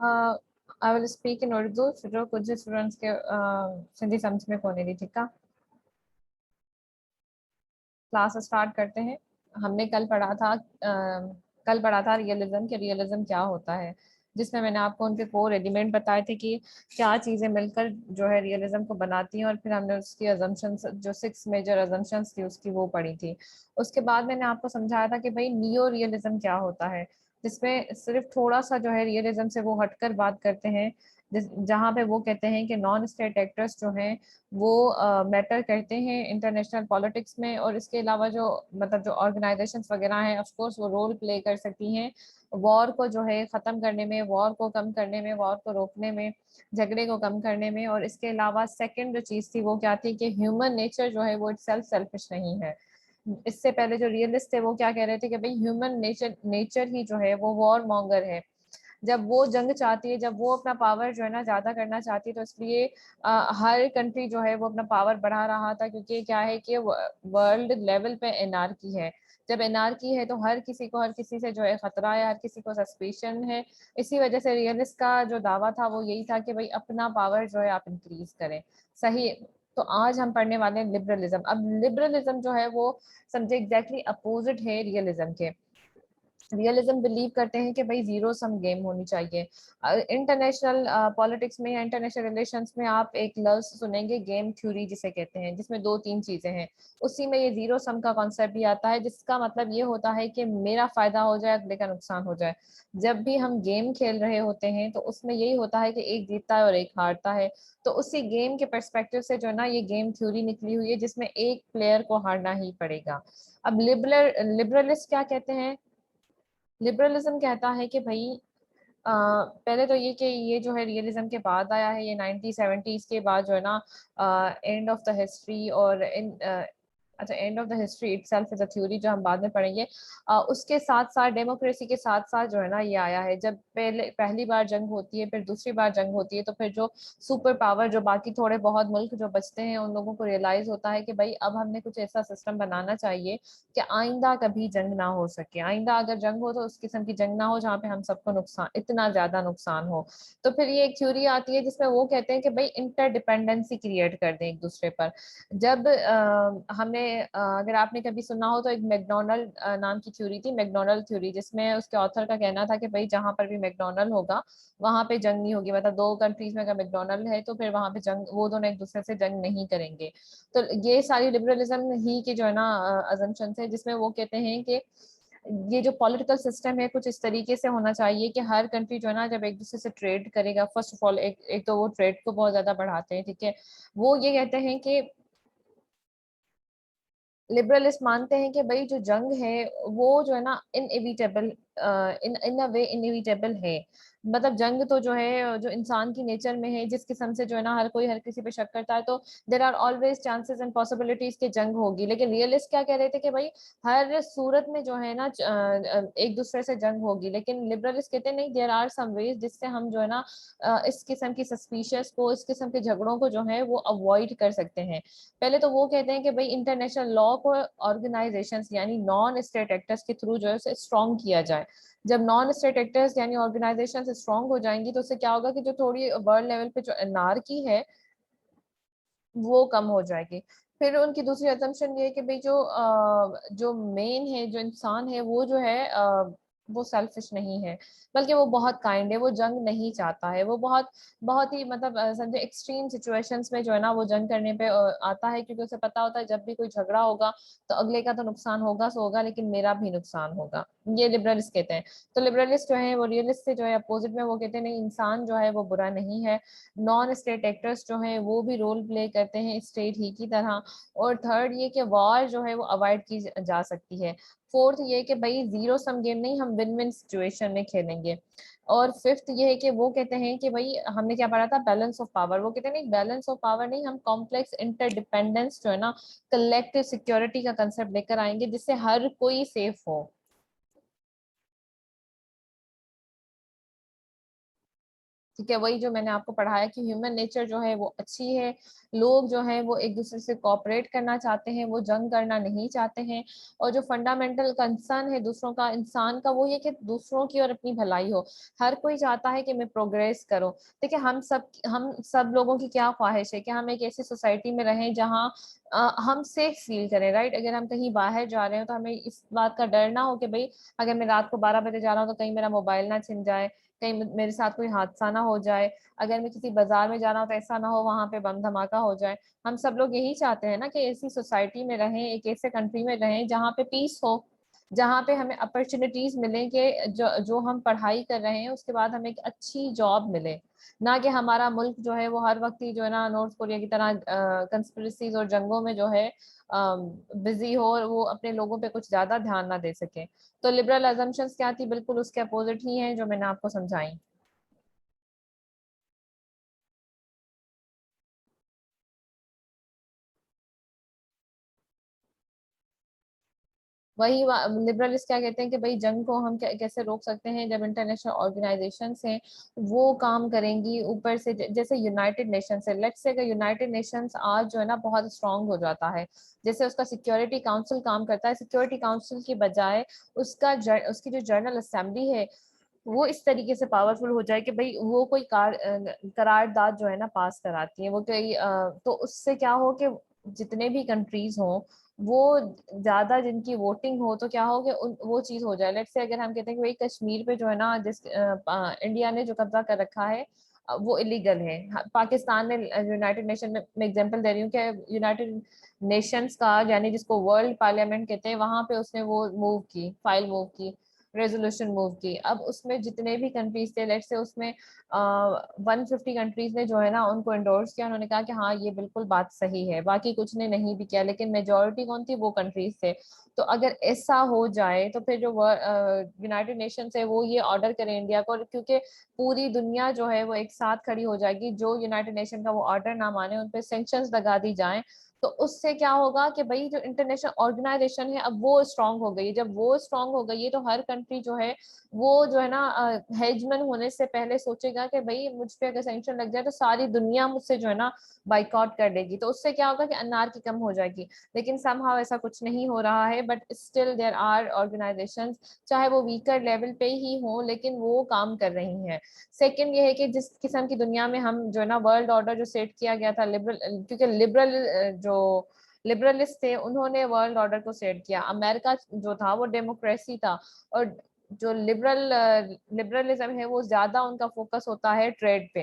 I will speak in Urdu, जो कुछ students के सिंधी समझ में कोने दी, ठीक है। क्लास स्टार्ट करते हैं। हमने कल पढ़ा था रियलिज्म के रियलिज्म क्या होता है, जिसमें मैंने आपको उनके कोर एलिमेंट बताए थे कि क्या चीज़ें मिलकर जो है रियलिज्म को बनाती हैं, और फिर हमने उसकी अजम्पशंस, जो 6 मेजर अजम्पशंस थी उसकी, वो पढ़ी थी। उसके बाद मैंने आपको समझाया था कि भाई नियो रियलिज्म क्या होता है, जिसमें सिर्फ थोड़ा सा जो है रियलिज्म से वो हटकर बात करते हैं, जहाँ पे वो कहते हैं कि नॉन स्टेट एक्टर्स जो हैं वो मैटर करते हैं इंटरनेशनल पॉलिटिक्स में, और इसके अलावा जो मतलब जो ऑर्गेनाइजेशंस वगैरह हैं ऑफ कोर्स वो रोल प्ले कर सकती हैं वॉर को जो है ख़त्म करने में, वॉर को कम करने में, वॉर को रोकने में, झगड़े को कम करने में। और इसके अलावा सेकंड जो चीज़ थी वो क्या थी कि ह्यूमन नेचर जो है वो इट सेल्फ सेल्फिश नहीं है। इससे पहले जो रियलिस्ट थे वो क्या कह रहे थे कि भाई ह्यूमन नेचर ही जो है वो वॉर मॉन्गर है। जब वो जंग चाहती है, जब वो अपना पावर जो है ना ज्यादा करना चाहती है, तो इसलिए हर कंट्री जो है वो अपना पावर बढ़ा रहा था, क्योंकि क्या है कि वर्ल्ड लेवल पे एनआरकी है। जब एनआरकी है तो हर किसी से जो है खतरा है, हर किसी को सस्पिशन है। इसी वजह से रियलिस्ट का जो दावा था वो यही था कि भाई अपना पावर जो है आप इंक्रीज करें। सही। तो आज हम पढ़ने वाले हैं लिबरलिज्म। अब लिबरलिज्म जो है वो समझे एग्जैक्टली अपोजिट है रियलिज्म के। रियलिज्म बिलीव करते हैं कि भाई जीरो सम गेम होनी चाहिए। इंटरनेशनल पॉलिटिक्स में या इंटरनेशनल रिलेशंस में आप एक लफ्ज सुनेंगे गेम थ्योरी जिसे कहते हैं, जिसमें दो तीन चीजें हैं। उसी में ये जीरो सम का कॉन्सेप्ट भी आता है, जिसका मतलब ये होता है कि मेरा फायदा हो जाए, अगले का नुकसान हो जाए। जब भी हम गेम खेल रहे होते हैं तो उसमें यही होता है कि एक जीतता है और एक हारता है। तो उसी गेम के पर्सपेक्टिव से जो है ना ये गेम थ्योरी निकली हुई है, जिसमें एक प्लेयर को हारना ही पड़ेगा। अब लिबरलिस्ट क्या कहते हैं? लिबरलिज्म कहता है कि भाई पहले तो ये कि ये जो है रियलिज्म के बाद आया है, ये 1970s के बाद जो है ना एंड ऑफ द हिस्ट्री, और इन अच्छा end of the history itself is a theory जो हम बाद में पढ़ेंगे। उसके साथ साथ डेमोक्रेसी के साथ साथ जो है ना ये आया है। जब पहली बार जंग होती है, फिर दूसरी बार जंग होती है, तो फिर जो सुपर पावर, जो बाकी थोड़े बहुत मुल्क जो बचते हैं, उन लोगों को रियलाइज होता है कि भाई अब हमने कुछ ऐसा सिस्टम बनाना चाहिए कि आइंदा कभी जंग ना हो सके। आइंदा अगर जंग हो तो उस किस्म की जंग ना हो जहाँ पे हम सबको नुकसान, इतना ज्यादा नुकसान हो। तो फिर ये एक थ्योरी आती है जिसमें वो कहते हैं कि भाई इंटरडिपेंडेंसी क्रिएट कर दें एक दूसरे पर। जब अगर आपने कभी सुना हो तो एक मैकडोनल्ड नाम की थ्योरी थी, मैकडोनल्ड थ्योरी, जिसमें उसके ऑथर का कहना था कि भाई जहां पर भी मैकडोनल्ड होगा वहां पे जंग नहीं होगी। मतलब दो कंट्रीज में अगर मैकडोनल्ड है तो फिर वहां पे जंग, वो दोनों एक दूसरे से जंग नहीं करेंगे। तो ये सारी लिबरलिज्म ही की जो है ना अजम्पशंस है, जिसमें वो कहते हैं कि ये जो पॉलिटिकल सिस्टम है कुछ इस तरीके से होना चाहिए कि हर कंट्री जो है ना जब एक दूसरे से ट्रेड करेगा, फर्स्ट ऑफ ऑल एक तो वो ट्रेड को बहुत ज्यादा बढ़ाते हैं, ठीक है। वो ये कहते हैं कि लिबरलिस्ट मानते हैं कि भाई जो जंग है वो जो है ना इनएविटेबल, इन इन अ वे इनएविटेबल है। मतलब जंग तो जो है जो इंसान की नेचर में है, जिस किस्म से जो है ना हर कोई हर किसी पे शक करता है, तो there are always chances and possibilities कि जंग होगी। लेकिन रियलिस्ट क्या कह रहे थे कि भाई हर सूरत में जो है ना एक दूसरे से जंग होगी। लेकिन लिबरलिस्ट कहते हैं नहीं, देर आर सम वेज जिससे हम जो है ना इस किस्म की सस्पिशियस को, इस किस्म के झगड़ों को जो है वो अवॉइड कर सकते हैं। पहले तो वो कहते हैं कि भाई इंटरनेशनल लॉ को ऑर्गेनाइजेशंस यानी नॉन स्टेट एक्टर्स के थ्रू जो है उसे स्ट्रॉन्ग किया जाए। जब नॉन स्टेट एक्टर्स यानी ऑर्गेनाइजेशन स्ट्रॉन्ग हो जाएंगी तो उससे क्या होगा कि जो थोड़ी वर्ल्ड लेवल पे जो एनार्की है वो कम हो जाएगी। फिर उनकी दूसरी असम्पशन ये है कि भाई जो मेन है, जो इंसान है वो जो है वो सेल्फिश नहीं है, बल्कि वो बहुत काइंड है, वो जंग नहीं चाहता है। वो बहुत बहुत ही मतलब समझे एक्सट्रीम सिचुएशंस में जो है ना वो जंग करने पे आता है, क्योंकि उसे पता होता है जब भी कोई झगड़ा होगा तो अगले का तो नुकसान होगा सो होगा, लेकिन मेरा भी नुकसान होगा। ये लिबरलिस्ट कहते हैं। तो लिबरलिस्ट जो है वो रियलिस्ट से जो है अपोजिट में वो कहते हैं नहीं, इंसान जो है वो बुरा नहीं है। नॉन स्टेट एक्टर्स जो हैं वो भी रोल प्ले करते हैं स्टेट ही की तरह। और थर्ड ये कि वॉर जो है वो अवॉइड की जा सकती है। फोर्थ ये कि भाई जीरो सम गेम नहीं, हम विन विन सिचुएशन में खेलेंगे। और फिफ्थ ये है कि वो कहते हैं कि भाई हमने क्या पढ़ा था, बैलेंस ऑफ पावर। वो कहते हैं नहीं, बैलेंस ऑफ पावर नहीं, हम कॉम्प्लेक्स इंटरडिपेंडेंस जो है ना कलेक्टिव सिक्योरिटी का कंसेप्ट लेकर आएंगे, जिससे हर कोई सेफ हो। ठीक है, वही जो मैंने आपको पढ़ाया कि ह्यूमन नेचर जो है वो अच्छी है, लोग जो है वो एक दूसरे से कोऑपरेट करना चाहते हैं, वो जंग करना नहीं चाहते हैं, और जो फंडामेंटल कंसर्न है दूसरों का, इंसान का, वो ये कि दूसरों की और अपनी भलाई हो। हर कोई चाहता है कि मैं प्रोग्रेस करूं। देखिए हम सब लोगों की क्या ख्वाहिश है कि हम एक ऐसी सोसाइटी में रहें जहां हम सेफ फील करें, राइट। अगर हम कहीं बाहर जा रहे हो तो हमें इस बात का डर ना हो कि भाई अगर मैं रात को 12 बजे जा रहा हूँ तो कहीं मेरा मोबाइल ना छिन जाए, कहीं मेरे साथ कोई हादसा ना हो जाए। अगर मैं किसी बाजार में जा रहा हूँ तो ऐसा ना हो वहां पे बम धमाका हो जाए। हम सब लोग यही चाहते हैं ना कि ऐसी सोसाइटी में रहें, एक ऐसे कंट्री में रहें जहाँ पे पीस हो, जहाँ पे हमें अपॉर्चुनिटीज मिले कि जो हम पढ़ाई कर रहे हैं उसके बाद हमें एक अच्छी जॉब मिले। ना कि हमारा मुल्क जो है वो हर वक्त ही जो है ना नॉर्थ कोरिया की तरह कंस्पिरेसीज और जंगों में जो है बिजी हो और वो अपने लोगों पे कुछ ज्यादा ध्यान ना दे सके। तो लिबरल अजम्पशंस क्या थी, बिल्कुल उसके अपोजिट ही हैं जो मैंने आपको समझाई। वही लिबरलिस्ट क्या कहते हैं कि भाई जंग को हम कैसे रोक सकते हैं, जब इंटरनेशनल ऑर्गेनाइजेशंस हैं वो काम करेंगी ऊपर से। जैसे यूनाइटेड नेशंस है, लेट्स से अगर यूनाइटेड नेशंस आज जो है ना बहुत स्ट्रांग हो जाता है, जैसे उसका सिक्योरिटी काउंसिल काम करता है, सिक्योरिटी काउंसिल की बजाय उसकी जो जनरल असेंबली है वो इस तरीके से पावरफुल हो जाए कि भाई वो कोई करारदाद जो है ना पास कराती है, वो कोई तो उससे क्या हो कि जितने भी कंट्रीज हों वो ज्यादा जिनकी वोटिंग हो तो क्या हो कि वो चीज हो जाए। लेट्स से अगर हम कहते हैं कि भाई कश्मीर पे जो है ना इंडिया ने जो कब्जा कर रखा है वो इलीगल है। पाकिस्तान ने यूनाइटेड नेशन में एग्जांपल दे रही हूँ कि यूनाइटेड नेशंस का यानी जिसको वर्ल्ड पार्लियामेंट कहते हैं वहां पे उसने वो मूव की, फाइल मूव की, रेजोल्यूशन मूव की। अब उसमें जितने भी कंट्रीज थे, लेट्स से उसमें 150 कंट्रीज ने जो है ना उनको एंडोर्स किया, उन्होंने कहा कि हाँ ये बिल्कुल बात सही है, बाकी कुछ ने नहीं भी किया, लेकिन मेजोरिटी कौन थी, वो कंट्रीज थे। तो अगर ऐसा हो जाए तो फिर जो यूनाइटेड नेशंस है वो ये ऑर्डर करे इंडिया को, क्योंकि पूरी दुनिया जो है वो एक साथ खड़ी हो जाएगी, जो यूनाइटेड नेशन का वो ऑर्डर ना माने उन पे सैंक्शंस लगा दी जाए। तो उससे क्या होगा कि भाई जो इंटरनेशनल ऑर्गेनाइजेशन है अब वो स्ट्रांग हो गई है। जब वो स्ट्रांग हो गई है तो हर कंट्री जो है वो जो है ना हेजमन होने से पहले सोचेगा कि भाई मुझ पे अगर सैंक्शन लग जाए तो सारी दुनिया मुझसे जो है ना बाइकआउट कर देगी, तो उससे क्या होगा कि अनारकी कम हो जाएगी। लेकिन समहाउ ऐसा कुछ नहीं हो रहा है, but still there are organisations, चाहे वो वीकर लेवल पे ही हो लेकिन वो काम कर रही हैं। सेकंड ये है कि जिस किस्म की दुनिया में हम जो है ना वर्ल्ड ऑर्डर जो सेट किया गया था लिबरल, क्योंकि लिबरल जो लिबरलिस्ट थे उन्होंने वर्ल्ड ऑर्डर को सेट किया, अमेरिका जो था वो डेमोक्रेसी था, और जो लिबरलिज्म है वो ज्यादा उनका फोकस होता है ट्रेड पे,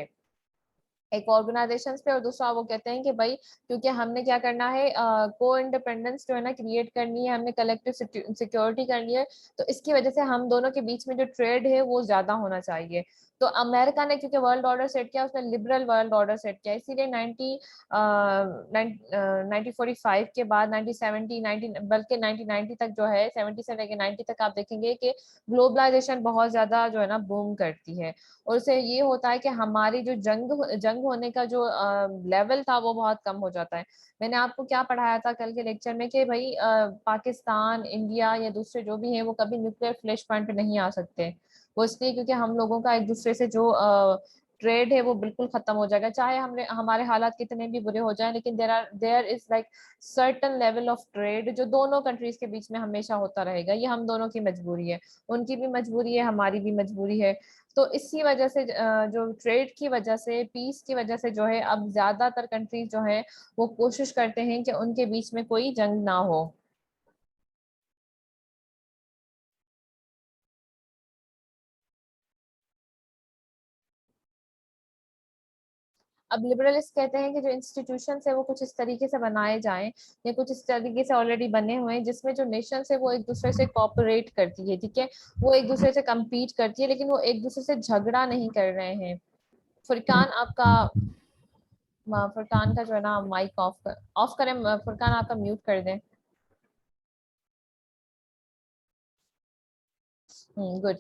एक ऑर्गेनाइजेशन पे। और दूसरा वो कहते हैं कि भाई क्योंकि हमने क्या करना है, को इंडिपेंडेंस जो है ना क्रिएट करनी है, हमने कलेक्टिव सिक्योरिटी करनी है, तो इसकी वजह से हम दोनों के बीच में जो ट्रेड है वो ज्यादा होना चाहिए। तो अमेरिका ने क्योंकि वर्ल्ड ऑर्डर सेट किया, उसने लिबरल वर्ल्ड ऑर्डर सेट किया, इसीलिए 1945 के बाद 1970 19 बल्कि 1990 तक जो है, 70 से लेकर 90 तक आप देखेंगे कि ग्लोबलाइजेशन बहुत ज्यादा जो है ना बूम करती है। और उससे ये होता है कि हमारी जो जंग होने का जो लेवल था वो बहुत कम हो जाता है। मैंने आपको क्या पढ़ाया था कल के लेक्चर में कि भाई पाकिस्तान, इंडिया या दूसरे जो भी हैं वो कभी न्यूक्लियर फ्लैश पॉइंट पे नहीं आ सकते। वो इसलिए क्योंकि हम लोगों का एक दूसरे से जो ट्रेड है वो बिल्कुल खत्म हो जाएगा, चाहे हमने हमारे हालात कितने भी बुरे हो जाएं, लेकिन there is like certain level of trade जो दोनों कंट्रीज के बीच में हमेशा होता रहेगा। ये हम दोनों की मजबूरी है, उनकी भी मजबूरी है, हमारी भी मजबूरी है। तो इसी वजह से जो ट्रेड की वजह से, पीस की वजह से जो है अब ज्यादातर कंट्रीज जो है वो कोशिश करते हैं कि उनके बीच में कोई जंग ना हो। अब लिबरलिस्ट कहते हैं कि जो इंस्टीट्यूशन है वो कुछ इस तरीके से बनाए जाएं या कुछ इस तरीके से ऑलरेडी बने हुए हैं जिसमें जो नेशन है वो एक दूसरे से कोऑपरेट करती है, ठीक है, वो एक दूसरे से compete करती है, लेकिन वो एक दूसरे से झगड़ा नहीं कर रहे हैं। फुरकान आपका फुरकान का जो है ना माइक ऑफ करें, फुरकान आपका म्यूट कर दें। गुड।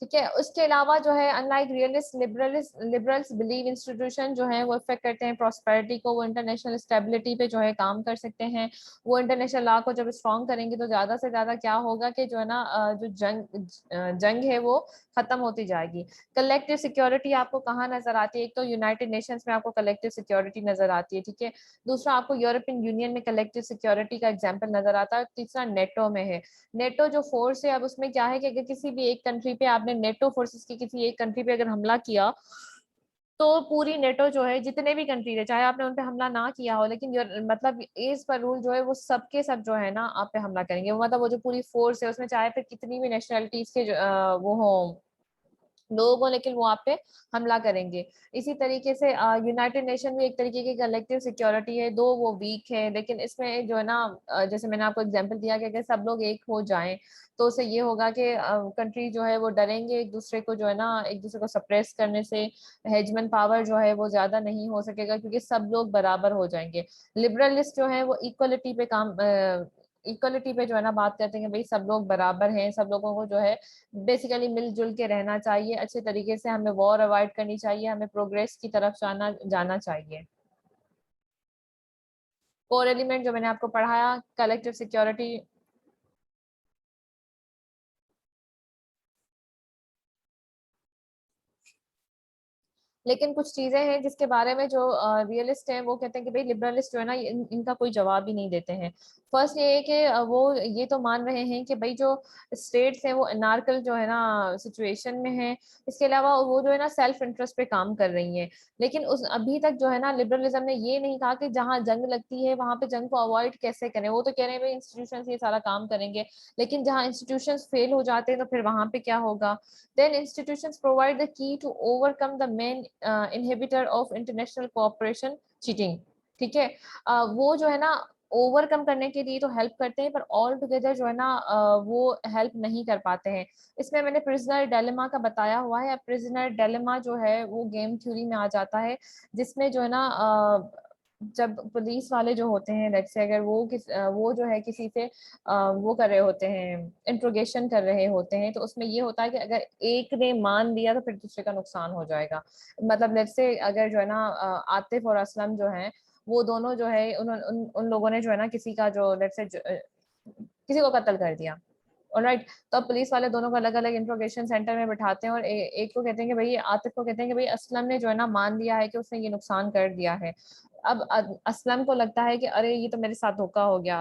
ठीक है। उसके अलावा जो है unlike realist liberals believe institution जो है वो इफेक्ट करते हैं प्रॉस्पेरिटी को, वो इंटरनेशनल स्टेबिलिटी पे जो है काम कर सकते हैं। वो इंटरनेशनल लॉ को जब स्ट्रॉन्ग करेंगे तो ज्यादा से ज्यादा क्या होगा कि जो है ना जो जंग है वो खत्म होती जाएगी। कलेक्टिव सिक्योरिटी आपको कहाँ नजर आती है? एक तो यूनाइटेड नेशंस में आपको कलेक्टिव सिक्योरिटी नजर आती है, ठीक है। दूसरा आपको यूरोपियन यूनियन में कलेक्टिव सिक्योरिटी का एग्जाम्पल नजर आता है। तीसरा नेटो में है। नेटो जो फोर्स है, अब उसमें क्या है कि अगर किसी भी एक कंट्री पे आपने नेटो फोर्सेस की किसी एक कंट्री पे अगर हमला किया तो पूरी नेटो जो है जितने भी कंट्री है, चाहे आपने उन पे हमला ना किया हो, लेकिन मतलब एज पर रूल जो है वो सबके सब जो है ना आप पे हमला करेंगे। वो मतलब वो जो पूरी फोर्स है उसमें चाहे फिर कितनी भी नेशनलिटीज के वो हो लोग हो, लेकिन वो आप पे हमला करेंगे। इसी तरीके से यूनाइटेड नेशन भी एक तरीके की कलेक्टिव सिक्योरिटी है, दो वो वीक है, लेकिन इसमें जो है ना जैसे मैंने आपको एग्जांपल दिया कि अगर सब लोग एक हो जाएं तो उससे ये होगा कि कंट्री जो है वो डरेंगे एक दूसरे को, जो है ना एक दूसरे को सप्रेस करने से हेजमन पावर जो है वो ज्यादा नहीं हो सकेगा, क्योंकि सब लोग बराबर हो जाएंगे। लिबरलिस्ट जो है वो इक्वलिटी पे काम इक्वलिटी पे जो है ना बात करते हैं कि भाई सब लोग बराबर हैं, सब लोगों को जो है बेसिकली मिलजुल के रहना चाहिए, अच्छे तरीके से हमें वॉर अवॉइड करनी चाहिए, हमें प्रोग्रेस की तरफ जाना जाना चाहिए। कोर एलिमेंट जो मैंने आपको पढ़ाया, कलेक्टिव सिक्योरिटी। लेकिन कुछ चीजें हैं जिसके बारे में जो रियलिस्ट हैं वो कहते हैं कि भाई लिबरलिस्ट जो है ना इनका कोई जवाब ही नहीं देते हैं। फर्स्ट ये है कि वो ये तो मान रहे हैं कि भाई जो स्टेट्स हैं वो अनार्कल जो है ना सिचुएशन में है। इसके अलावा वो जो है ना सेल्फ इंटरेस्ट पे काम कर रही हैं। लेकिन उस अभी तक जो है ना लिबरलिज्म ने ये नहीं कहा कि जहाँ जंग लगती है वहां पे जंग को अवॉइड कैसे करें। वो तो कह रहे हैं भाई इंस्टीट्यूशन ये सारा काम करेंगे, लेकिन जहाँ इंस्टीट्यूशन फेल हो जाते हैं तो फिर वहां पे क्या होगा? Then institutions provide the key to overcome the main inhibitor of international cooperation, cheating। ठीक है। वो जो है ना ओवरकम करने के लिए तो हेल्प करते हैं, पर ऑल टुगेदर जो है ना वो हेल्प नहीं कर पाते हैं। इसमें मैंने प्रिजनर डेलेमा का बताया हुआ है। प्रिजनर डेलेमा जो है वो गेम थ्योरी में आ जाता है, जिसमें जो है ना जब पुलिस वाले जो होते हैं, लेट्स से अगर वो जो है किसी से वो कर रहे होते हैं, इंट्रोगेशन कर रहे होते हैं, तो उसमें ये होता है कि अगर एक ने मान लिया तो फिर दूसरे का नुकसान हो जाएगा। मतलब लेट्स से अगर जो है ना आतिफ और असलम जो है वो दोनों जो है उन लोगों ने जो है ना किसी का जो लेट्स से किसी को कत्ल कर दिया। ऑलराइट। तो अब पुलिस वाले दोनों को अलग अलग इंट्रोगेशन सेंटर में बिठाते हैं और एक को कहते हैं कि भाई आतिफ को कहते हैं कि भाई असलम ने जो है ना मान लिया है कि उसने ये नुकसान कर दिया है। अब असलम को लगता है कि अरे ये तो मेरे साथ धोखा हो गया।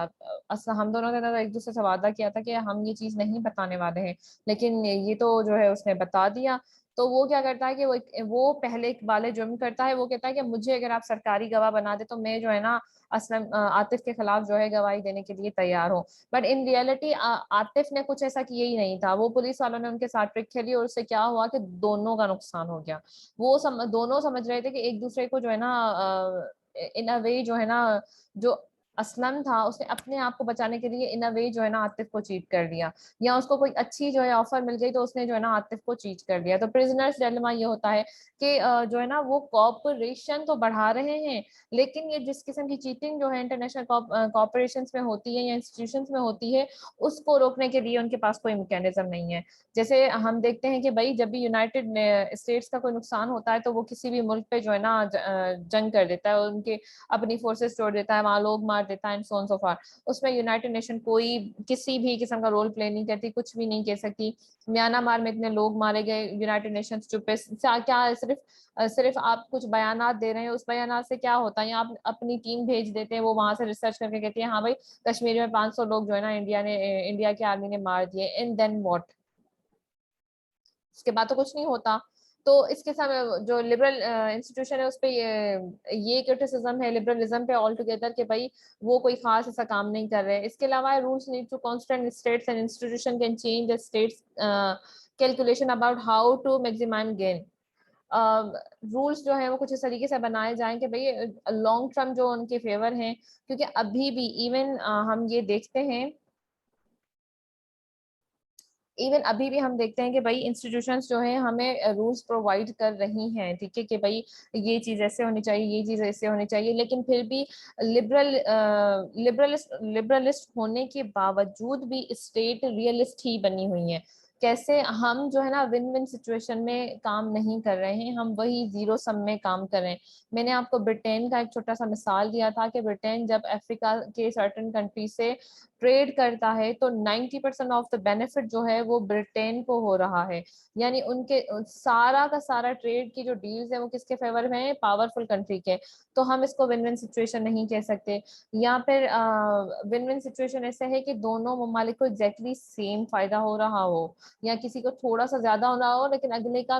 हम दोनों ने तो एक दूसरे से वादा किया था कि हम ये चीज नहीं बताने वाले हैं, लेकिन ये तो जो है उसने बता दिया। तो वो क्या करता है कि वो पहले वाले जुर्म करता है। वो कहता है कि मुझे अगर आप सरकारी गवाह बना दे तो मैं जो है ना असलम आतिफ के खिलाफ जो है गवाही देने के लिए तैयार हूँ। बट इन रियलिटी आतिफ ने कुछ ऐसा किया ही नहीं था। वो पुलिस वालों ने उनके साथ ट्रिक खेली और उससे क्या हुआ कि दोनों का नुकसान हो गया। दोनों समझ रहे थे कि एक दूसरे को जो है ना इन अ वे जो है ना जो असलम था उसने अपने आप को बचाने के लिए इन अ वे जो है ना आतिफ को चीट कर दिया, या उसको कोई अच्छी जो है ऑफर मिल गई तो उसने जो है ना आतिफ को चीट कर दिया। तो प्रिजनर्स डिलेमा ये होता है कि जो है ना वो कॉपरेशन तो बढ़ा रहे हैं, लेकिन ये जिस किस्म की चीटिंग जो है इंटरनेशनल कॉपरेशन में होती है या इंस्टीट्यूशन में होती है, उसको रोकने के लिए उनके पास कोई मैकेनिज्म नहीं है। जैसे हम देखते हैं कि भाई जब भी यूनाइटेड स्टेट्स का कोई नुकसान होता है तो वो किसी भी मुल्क पे जो है ना जंग कर देता है, उनके अपनी फोर्सेस छोड़ देता है, वहां लोग मार देता है and so on so for. उसमें यूनाइटेड नेशन कोई किसी भी किस्म का रोल प्ले नहीं करती, कुछ भी नहीं कह सकती। म्यांमार में इतने लोग मारे गए, यूनाइटेड नेशन चुप है। क्या सिर्फ आप कुछ बयानात दे रहे हैं, उस बयानात से क्या होता है? आप अपनी टीम भेज देते हैं, वो वहां से रिसर्च करके कहती है हाँ भाई कश्मीर में 500 लोग जो है ना इंडिया की आर्मी ने मार दिए, एंड देन व्हाट? इसके बाद तो कुछ नहीं होता। तो इसके सामने जो लिबरल इंस्टीट्यूशन है उस पे ये क्रिटिसिज्म है लिबरलिज्म पे ऑल टुगेदर कि भाई वो कोई खास ऐसा काम नहीं कर रहे हैं। इसके अलावा rules need to constant states and institution can change the states calculation about how to maximise gain. Rules जो है वो कुछ इस तरीके से बनाए जाएं कि भाई लॉन्ग टर्म जो उनके फेवर हैं, क्योंकि अभी भी इवन हम ये देखते हैं, इवन अभी भी हम देखते हैं कि भाई इंस्टीट्यूशंस जो है हमें रूल्स प्रोवाइड कर रही हैं, ठीक है, कि भाई ये चीज ऐसे होनी चाहिए, ये चीज ऐसे होनी चाहिए, लेकिन फिर भी लिबरलिस्ट होने के बावजूद भी स्टेट रियलिस्ट ही बनी हुई है। कैसे हम जो है ना विन विन सिचुएशन में काम नहीं कर रहे हैं, हम वही जीरो सम में काम कर रहे हैं। मैंने आपको ब्रिटेन का एक छोटा सा मिसाल दिया था कि ब्रिटेन जब अफ्रीका के सर्टेन कंट्री से ट्रेड करता है तो 90% ऑफ द बेनिफिट जो है वो ब्रिटेन को हो रहा है। यानी उनके सारा का सारा ट्रेड की जो डील्स है वो किसके फेवर में है, पावरफुल कंट्री के। तो हम इसको विन विन सिचुएशन नहीं कह सकते। या फिर विन विन सिचुएशन ऐसे है कि दोनों ममालिक को एग्जैक्टली सेम फायदा हो रहा हो, या किसी को थोड़ा सा ज्यादा हो रहा हो लेकिन अगले का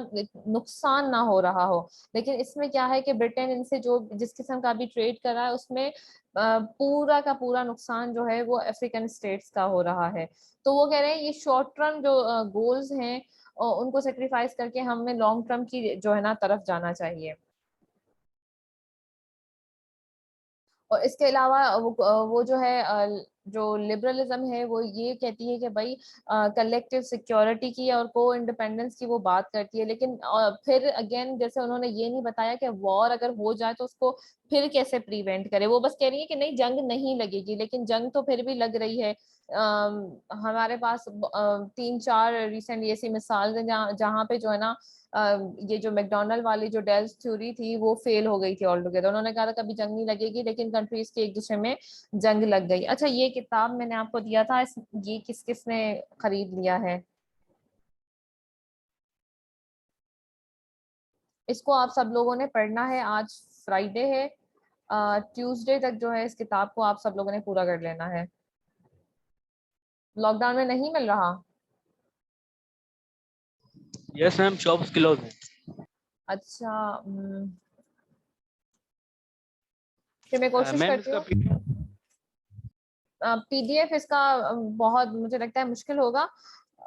नुकसान ना हो रहा हो। लेकिन इसमें क्या है कि ब्रिटेन इनसे जो जिस किस्म का भी ट्रेड कर रहा है उसमें पूरा का पूरा नुकसान जो है वो अफ्रीकन स्टेट्स का हो रहा है। तो वो कह रहे हैं ये शॉर्ट टर्म जो गोल्स हैं उनको सेक्रीफाइस करके हमें लॉन्ग टर्म की जो है ना तरफ जाना चाहिए। और इसके अलावा वो जो है जो लिबरलिज्म है वो ये कहती है कि भाई कलेक्टिव सिक्योरिटी की और को इंडिपेंडेंस की वो बात करती है। लेकिन फिर अगेन जैसे उन्होंने ये नहीं बताया कि वॉर अगर हो जाए तो उसको फिर कैसे प्रिवेंट करे। वो बस कह रही है कि नहीं जंग नहीं लगेगी, लेकिन जंग तो फिर भी लग रही है। हमारे पास 3-4 रिसेंट ऐसी मिसाल है जहाँ जहाँ पे जो है ना ये जो मैकडोनल्ड वाली जो डेल्स थ्योरी थी वो फेल हो गई थी ऑल टुगेदर। उन्होंने कहा था कभी जंग नहीं लगेगी, लेकिन कंट्रीज के एक दूसरे में जंग लग गई। अच्छा, ये किताब मैंने आपको दिया था, ये किस किस ने खरीद लिया है? इसको आप सब लोगों ने पढ़ना है। आज फ्राइडे है, ट्यूसडे तक जो है इस किताब को आप सब लोगों ने पूरा कर लेना है। लॉकडाउन में नहीं मिल रहा? यस मैम, शॉप्स क्लोज है। अच्छा। फिर मैं कोशिश मैम करती इसका हूँ। पीडीएफ इसका बहुत मुझे लगता है मुश्किल होगा।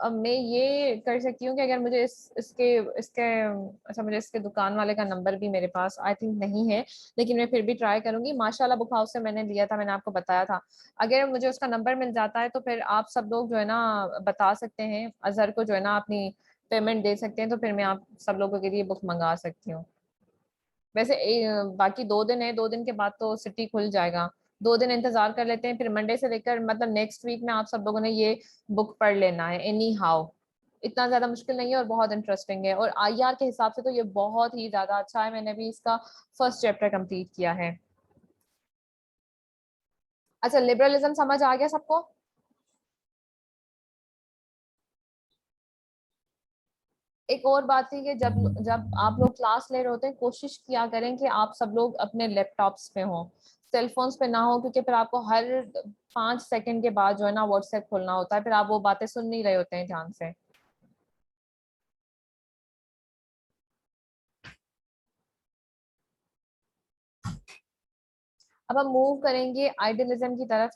मैं ये कर सकती हूँ कि अगर मुझे इसके इसके अच्छा, मुझे इसके दुकान वाले का नंबर भी मेरे पास आई थिंक नहीं है, लेकिन मैं फिर भी ट्राई करूंगी। माशाल्लाह बुक हाउस से मैंने लिया था, मैंने आपको बताया था। अगर मुझे उसका नंबर मिल जाता है तो फिर आप सब लोग जो है ना बता सकते हैं, अजहर को जो है ना अपनी पेमेंट दे सकते हैं, तो फिर मैं आप सब लोगों के लिए बुक मंगा सकती हूँ। वैसे बाकी 2 दिन है, 2 दिन के बाद तो सिटी खुल जाएगा। 2 दिन इंतजार कर लेते हैं, फिर मंडे से लेकर मतलब नेक्स्ट वीक में आप सब लोगों ने ये बुक पढ़ लेना है एनी हाउ। इतना ज्यादा मुश्किल नहीं है और बहुत इंटरेस्टिंग है, और आईआर के हिसाब से तो ये बहुत ही ज्यादा अच्छा है। मैंने भी इसका फर्स्ट चैप्टर कंप्लीट किया है। अच्छा, लिबरलिज्म समझ आ गया सबको? एक और बात थी कि जब जब आप लोग क्लास ले रहे होते हैं कोशिश किया करें कि आप सब लोग अपने लैपटॉप्स पे हों, सेलफोन्स पे ना हो, क्योंकि फिर आपको हर 5 सेकंड के बाद जो है ना व्हाट्सएप खोलना होता है, फिर आप वो बातें सुन नहीं रहे होते हैं ध्यान से। अब हम मूव करेंगे आइडियलिज्म की तरफ।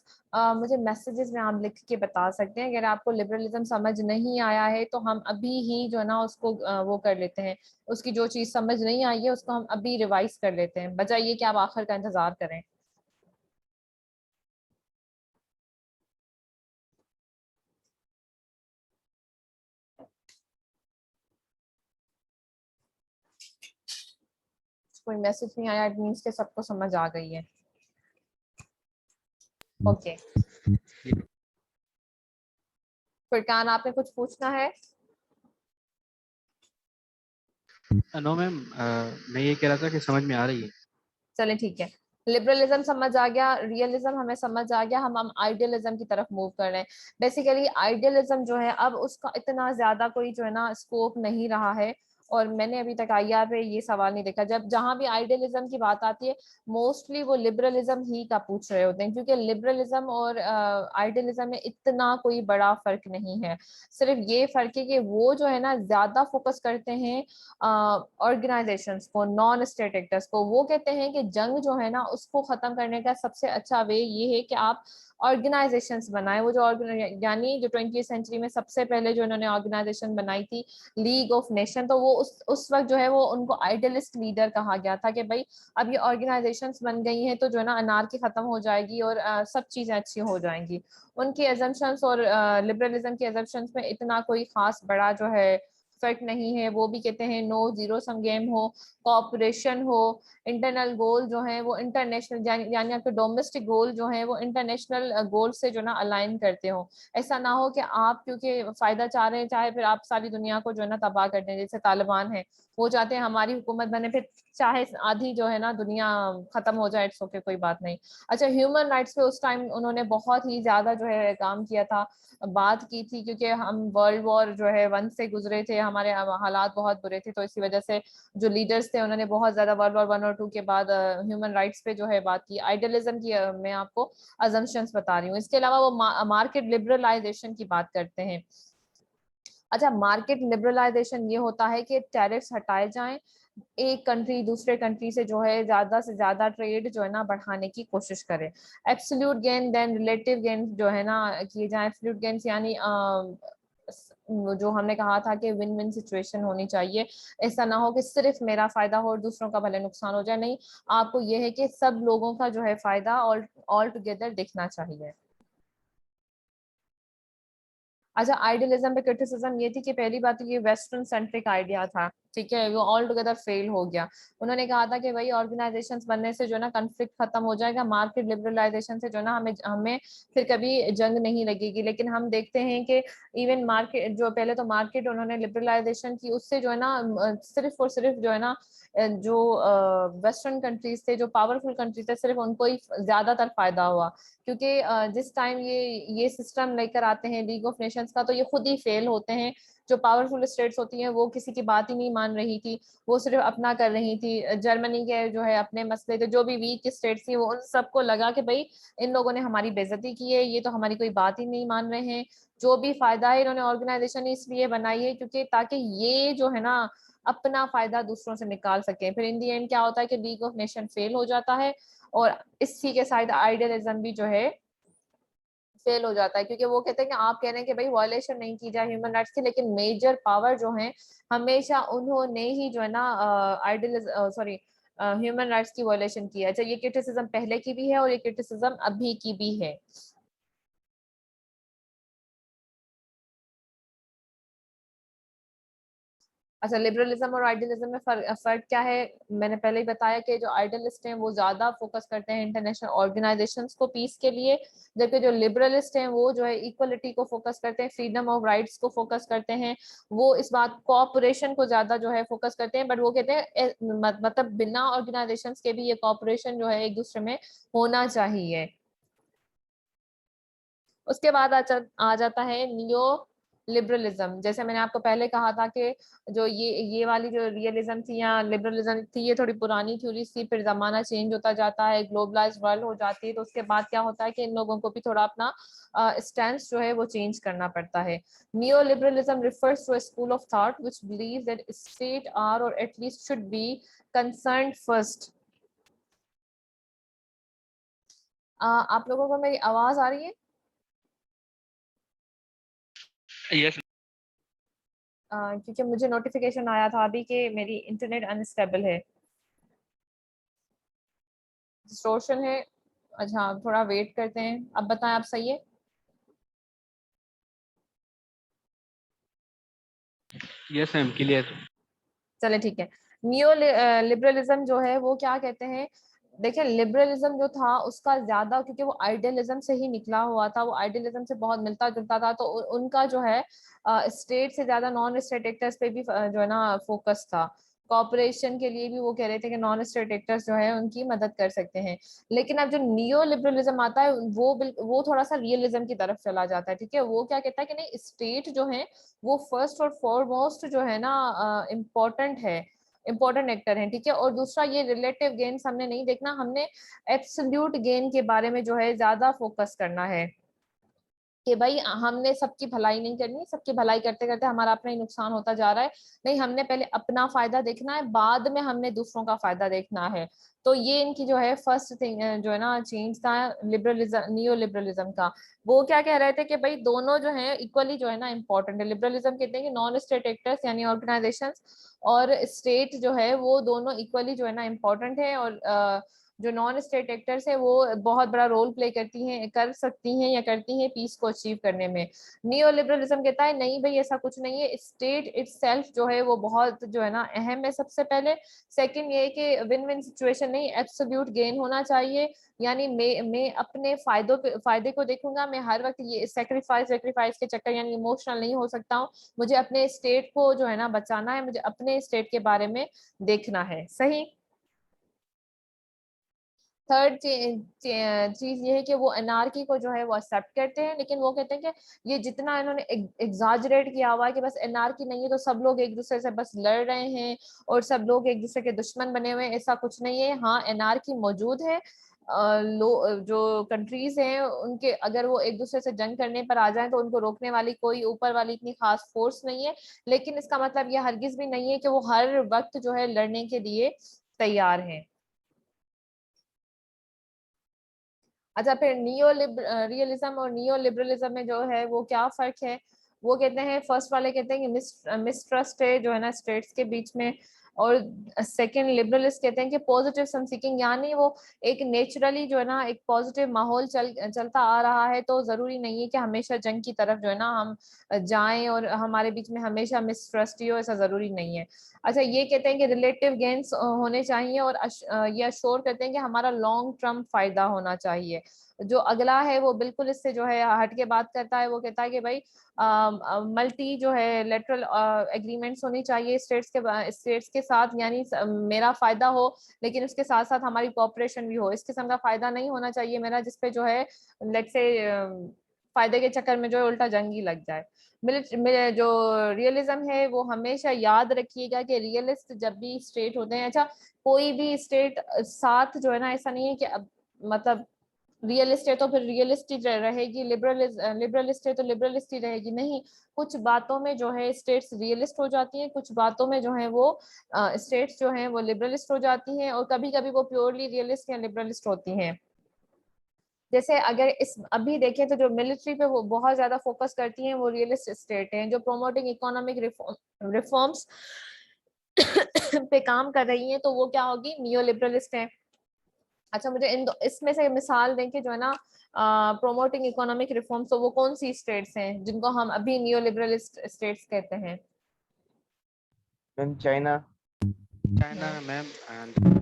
मुझे मैसेजेस में आप लिख के बता सकते हैं अगर आपको लिबरलिज्म समझ नहीं आया है, तो हम अभी ही जो है ना उसको वो कर लेते हैं। उसकी जो चीज समझ नहीं आई है उसको हम अभी रिवाइज कर लेते हैं, बजाय ये कि आप आखिर का इंतजार करें। कोई मैसेज नहीं आया, इट मीन्स के सबको समझ आ गई है। ओके। फुरकान, आपने कुछ पूछना है? नो मैम, मैं ये कह रहा था कि समझ में आ रही है। चले ठीक है। लिबरलिज्म समझ आ गया, रियलिज्म हमें समझ आ गया, हम आइडियलिज्म की तरफ मूव कर रहे हैं। बेसिकली आइडियलिज्म जो है अब उसका इतना ज्यादा कोई जो है ना स्कोप नहीं रहा है। और मैंने अभी तक आईआर पे ये सवाल नहीं देखा, जब जहां भी आइडियलिज्म की बात आती है मोस्टली वो लिबरलिज्म ही का पूछ रहे होते हैं, क्योंकि लिबरलिज्म और आइडियलिज्म में इतना कोई बड़ा फर्क नहीं है। सिर्फ ये फर्क है कि वो जो है ना ज्यादा फोकस करते हैं ऑर्गेनाइजेशंस को, नॉन स्टेट एक्टर्स को। वो कहते हैं कि जंग जो है ना उसको खत्म करने का सबसे अच्छा वे ये है कि आप ऑर्गेनाइजेशंस बनाए। वो जो यानी जो 20वीं सेंचुरी में सबसे पहले जो इन्होंने ऑर्गेनाइजेशन बनाई थी, लीग ऑफ नेशन, तो वो उस वक्त जो है वो उनको आइडियलिस्ट लीडर कहा गया था कि भाई अब ये ऑर्गेनाइजेशंस बन गई हैं तो जो है ना अनार्की खत्म हो जाएगी और सब चीजें अच्छी हो जाएंगी। उनकी एजम्पशंस और लिबरलिज्म की एजम्पशंस में इतना कोई खास बड़ा जो है परफेक्ट नहीं है, वो भी कहते हैं नो, जीरो सम गेम हो, कॉपरेशन हो, इंटरनल गोल जो है वो इंटरनेशनल यानी आपके डोमेस्टिक गोल जो है वो इंटरनेशनल गोल से जो ना अलाइन करते हो। ऐसा ना हो कि आप क्योंकि फायदा चाह रहे हैं चाहे फिर आप सारी दुनिया को जो है ना तबाह कर दें, जैसे तालिबान है, वो चाहते हैं हमारी हुकूमत बने, फिर चाहे आधी जो है ना दुनिया खत्म हो जाए, इट्स ओके, कोई बात नहीं। अच्छा, ह्यूमन राइट्स पे उस टाइम उन्होंने बहुत ही ज्यादा जो है काम किया था, बात की थी, क्योंकि हम वर्ल्ड वॉर जो है 1 से गुजरे थे, हमारे हालात बहुत बुरे थे, तो इसी वजह से जो लीडर्स थे उन्होंने बहुत ज्यादा वर्ल्ड वॉर 1 और 2 के बाद ह्यूमन राइट्स पे जो है बात की। आइडियलिज्म की मैं आपको अजम्पशंस बता रही हूँ। इसके अलावा वो मार्केट लिबरलाइजेशन की बात करते हैं। अच्छा, मार्केट लिबरलाइजेशन ये होता है कि टैरिफ्स हटाए जाएं, एक कंट्री दूसरे कंट्री से जो है ज्यादा से ज्यादा ट्रेड जो है ना बढ़ाने की कोशिश करे। Absolute gain than relative gain जो है ना किए जाए। एब्सोल्यूट गेन्स यानी जो हमने कहा था कि विन विन सिचुएशन होनी चाहिए। ऐसा ना हो कि सिर्फ मेरा फायदा हो और दूसरों का भले नुकसान हो जाए, नहीं, आपको ये है कि सब लोगों का जो है फायदा ऑल टुगेदर दिखना चाहिए। अच्छा, आइडियलिज्म पे क्रिटिसिज्म ये थी कि पहली बात तो ये वेस्टर्न सेंट्रिक आइडिया था, ठीक है, वो ऑल टुगेदर फेल हो गया। उन्होंने कहा था कि भाई ऑर्गेनाइजेशंस बनने से जो ना कन्फ्लिक्ट खत्म हो जाएगा, मार्केट लिबरलाइजेशन से जो ना हमें हमें फिर कभी जंग नहीं लगेगी। लेकिन हम देखते हैं कि इवन मार्केट जो पहले तो मार्केट उन्होंने लिबरलाइजेशन की, उससे जो है ना सिर्फ और सिर्फ जो है ना जो वेस्टर्न कंट्रीज थे, जो पावरफुल कंट्रीज थे, सिर्फ उनको ही ज्यादातर फायदा हुआ। क्योंकि जिस टाइम ये सिस्टम लेकर आते हैं लीग ऑफ नेशंस का, तो ये खुद ही फेल होते हैं। जो पावरफुल स्टेट्स होती हैं वो किसी की बात ही नहीं मान रही थी, वो सिर्फ अपना कर रही थी। जर्मनी के जो है अपने मसले थे, जो भी वीक स्टेट्स थी वो उन सबको लगा कि भाई इन लोगों ने हमारी बेइज्जती की है, ये तो हमारी कोई बात ही नहीं मान रहे हैं। जो भी फायदा है इन्होंने ऑर्गेनाइजेशन इसलिए बनाई है क्योंकि ताकि ये जो है ना अपना फायदा दूसरों से निकाल सके। फिर इन दी एंड क्या होता है कि लीग ऑफ नेशन फेल हो जाता है, और इसी के साथ आइडियलिज्म भी जो है फेल हो जाता है। क्योंकि वो कहते हैं कि आप कह रहे हैं कि भाई वायलेशन नहीं की जाए ह्यूमन राइट्स की, लेकिन मेजर पावर जो है हमेशा उन्होंने ही जो है ना आइडियलिज्म सॉरी ह्यूमन राइट्स की वायलेशन की है। अच्छा, ये क्रिटिसिज्म पहले की भी है और ये क्रिटिसिज्म अभी की भी है। अच्छा, लिबरलिज्म और आइडियलिज्म में फर्क क्या है? मैंने पहले ही बताया कि जो आइडियलिस्ट हैं वो ज्यादा फोकस करते हैं इंटरनेशनल ऑर्गेनाइजेशंस को पीस के लिए, जबकि जो लिबरलिस्ट हैं वो जो है इक्वलिटी को फोकस करते हैं, फ्रीडम ऑफ राइट्स को फोकस करते हैं। वो इस बात कॉपरेशन को ज्यादा जो है फोकस करते हैं, बट वो कहते हैं मतलब बिना ऑर्गेनाइजेशंस के भी ये कॉपरेशन जो है एक दूसरे में होना चाहिए। उसके बाद आ जाता है नियो लिबरलिज्म। जैसे मैंने आपको पहले कहा था कि जो ये वाली जो रियलिज्म थी या लिबरलिज्म थी, ये थोड़ी पुरानी थ्योरी थी, फिर जमाना चेंज होता जाता है, ग्लोबलाइज वर्ल्ड हो जाती है, तो उसके बाद क्या होता है कि इन लोगों को भी थोड़ा अपना स्टैंड जो है वो चेंज करना पड़ता है। Neo liberalism refers to a school of thought which believe that state are or at least should be concerned first. आप लोगों को मेरी आवाज आ रही है? यस। क्योंकि मुझे नोटिफिकेशन आया था अभी कि मेरी इंटरनेट अनस्टेबल है, डिस्टॉर्शन है। अच्छा, थोड़ा वेट करते हैं। अब बताएं, आप सही है? Yes ma'am, clear. चले ठीक है। नियो लिबरलिज्म जो है वो क्या कहते हैं? देखिए, लिबरलिज्म जो था उसका ज्यादा, क्योंकि वो आइडियलिज्म से ही निकला हुआ था, वो आइडियलिज्म से बहुत मिलता जुलता था, तो उनका जो है स्टेट से ज्यादा नॉन स्टेट एक्टर्स पे भी जो है ना फोकस था। कॉपरेशन के लिए भी वो कह रहे थे कि नॉन स्टेट एक्टर्स जो है उनकी मदद कर सकते हैं। लेकिन अब जो नियो लिबरलिज्म आता है वो थोड़ा सा रियलिज्म की तरफ चला जाता है, ठीक है। वो क्या कहता है कि नहीं, स्टेट जो है वो फर्स्ट और फॉरमोस्ट जो है ना इम्पोर्टेंट है, इम्पोर्टेंट एक्टर है, ठीक है। और दूसरा, ये रिलेटिव गेन्स हमने नहीं देखना, हमने एब्सोल्यूट गेन के बारे में जो है ज्यादा फोकस करना है कि भाई हमने सबकी भलाई नहीं करनी, सबकी भलाई करते करते हमारा अपना ही नुकसान होता जा रहा है। नहीं, हमने पहले अपना फायदा देखना है, बाद में हमने दूसरों का फायदा देखना है। तो ये इनकी जो है फर्स्ट थिंग जो है ना चेंज था लिबरलिज्म, नियो लिबरलिज्म का। वो क्या कह रहे थे कि भाई दोनों जो है इक्वली जो है ना इम्पोर्टेंट है। लिबरलिज्म कहते हैं कि नॉन स्टेट एक्टर्स यानी ऑर्गेनाइजेशंस और स्टेट जो है वो दोनों इक्वली जो है ना इम्पोर्टेंट है, और जो नॉन स्टेट एक्टर्स है वो बहुत बड़ा रोल प्ले करती हैं, कर सकती हैं या करती हैं पीस को अचीव करने में। नियो लिबरलिज्म कहता है नहीं भाई ऐसा कुछ नहीं है, स्टेट इटसेल्फ जो है वो बहुत जो है ना अहम है सबसे पहले। सेकंड ये कि विन विन सिचुएशन नहीं, एब्सोल्यूट गेन होना चाहिए, यानी मैं अपने फायदे को देखूंगा, मैं हर वक्त ये सेक्रीफाइस के चक्कर यानी इमोशनल नहीं हो सकता हूँ, मुझे अपने स्टेट को जो है ना बचाना है, मुझे अपने स्टेट के बारे में देखना है। सही। थर्ड चीज ये है कि वो एनार्की को जो है वो एक्सेप्ट करते हैं, लेकिन वो कहते हैं कि ये जितना इन्होंने एग्जाजरेट किया हुआ है कि बस एनार्की नहीं है तो सब लोग एक दूसरे से बस लड़ रहे हैं और सब लोग एक दूसरे के दुश्मन बने हुए हैं, ऐसा कुछ नहीं है। हाँ एनार्की मौजूद है, जो कंट्रीज हैं उनके अगर वो एक दूसरे से जंग करने पर आ जाए तो उनको रोकने वाली कोई ऊपर वाली इतनी खास फोर्स नहीं है, लेकिन इसका मतलब ये हरगिज भी नहीं है कि वो हर वक्त जो है लड़ने के लिए तैयार हैं। अच्छा फिर रियलिज्म और नियो लिबरलिज्म में जो है वो क्या फर्क है, वो कहते हैं फर्स्ट वाले कहते हैं कि मिसट्रस्ट है जो है ना स्टेट्स के बीच में, और सेकंड लिबरलिस्ट कहते हैं कि पॉजिटिव सम सीकिंग, यानी वो एक नेचुरली जो है ना एक पॉजिटिव माहौल चलता आ रहा है, तो जरूरी नहीं है कि हमेशा जंग की तरफ जो है ना हम जाएं और हमारे बीच में हमेशा मिसट्रस्ट ही हो, ऐसा जरूरी नहीं है। अच्छा ये कहते हैं कि रिलेटिव गेन्स होने चाहिए, और ये अश्योर करते हैं कि हमारा लॉन्ग टर्म फायदा होना चाहिए। जो अगला है वो बिल्कुल इससे जो है हट के बात करता है, वो कहता है कि भाई मल्टी जो है लेटरल एग्रीमेंट्स होनी चाहिए स्टेट्स के साथ, यानी मेरा फायदा हो लेकिन उसके साथ साथ हमारी कोऑपरेशन भी हो, इस किस्म का फायदा नहीं होना चाहिए मेरा जिसपे जो है लेट से फायदे के चक्कर में जो है उल्टा जंग ही लग जाए। जो रियलिज्म है वो हमेशा याद रखिएगा कि रियलिस्ट जब भी स्टेट होते हैं, अच्छा कोई भी स्टेट साथ जो है ना ऐसा नहीं है कि अब मतलब रियलिस्ट है तो फिर रियलिस्ट ही रहेगी, लिबरलिस्ट है तो लिबरलिस्ट ही रहेगी, नहीं। कुछ बातों में जो है स्टेट्स रियलिस्ट हो जाती हैं, कुछ बातों में जो है वो स्टेट्स जो हैं वो लिबरलिस्ट हो जाती हैं, और कभी कभी वो प्योरली रियलिस्ट या लिबरलिस्ट होती हैं। जैसे अगर इस अभी देखें तो जो मिलिट्री पे वो बहुत ज्यादा फोकस करती हैं वो रियलिस्ट स्टेट हैं, जो प्रोमोटिंग इकोनॉमिक रिफॉर्म्स पे काम कर रही हैं तो वो क्या होगी, नियो लिबरलिस्ट है। अच्छा मुझे इसमें से मिसाल दें कि जो है ना प्रोमोटिंग इकोनॉमिक रिफॉर्म्स, तो वो कौन सी स्टेट्स हैं जिनको हम अभी नियो लिबरलिस्ट स्टेट्स कहते हैं? Ma'am China. China ma'am and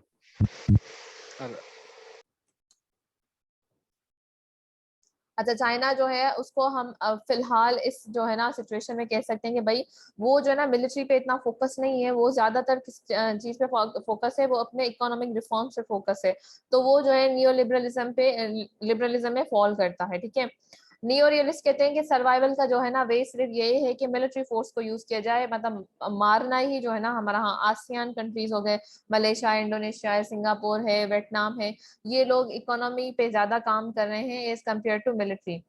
अच्छा चाइना जो है उसको हम फिलहाल इस जो है ना सिचुएशन में कह सकते हैं कि भाई वो जो है ना मिलिट्री पे इतना फोकस नहीं है, वो ज्यादातर किस चीज पे फोकस है, वो अपने इकोनॉमिक रिफॉर्म्स पे फोकस है, तो वो जो है नियो लिबरलिज्म में फॉल करता है। ठीक है। नियो रियलिस्ट कहते हैं कि सर्वाइवल का जो है ना वे सिर्फ यही है कि मिलिट्री फोर्स को यूज किया जाए, मतलब मारना ही जो है ना हमारा, हाँ आसियान कंट्रीज हो गए, मलेशिया, इंडोनेशिया है, सिंगापुर है, वियतनाम है, ये लोग इकोनॉमी पे ज्यादा काम कर रहे हैं as compare to military.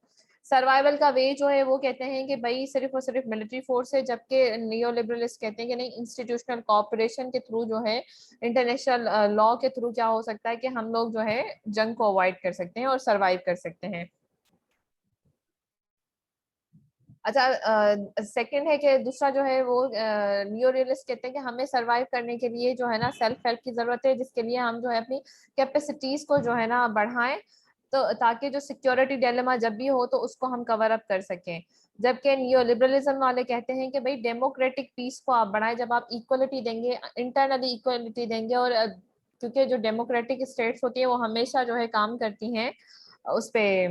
Survival का वे जो है वो कहते हैं कि भाई सिर्फ और सिर्फ मिलिट्री फोर्स है, जबकि नियो लिबरलिस्ट कहते हैं कि नहीं, इंस्टीट्यूशनल कॉपरेशन के थ्रू जो है, इंटरनेशनल लॉ के थ्रू क्या हो सकता है कि हम लोग जो है जंग को अवॉइड कर सकते हैं और सरवाइव कर सकते हैं। अच्छा सेकंड है कि दूसरा जो है वो नियो रियलिस्ट कहते हैं कि हमें सरवाइव करने के लिए जो है ना सेल्फ हेल्प की जरूरत है, जिसके लिए हम जो है अपनी कैपेसिटीज को जो है ना बढ़ाएं, तो ताकि जो सिक्योरिटी डिलेमा जब भी हो तो उसको हम कवर अप कर सकें। जबकि नियो लिबरलिज्म वाले कहते हैं कि भाई डेमोक्रेटिक पीस को आप बढ़ाएं, जब आप इक्वलिटी देंगे, इंटरनली इक्वलिटी देंगे, और क्योंकि जो डेमोक्रेटिक स्टेट्स होती है वो हमेशा जो है काम करती हैं उस पे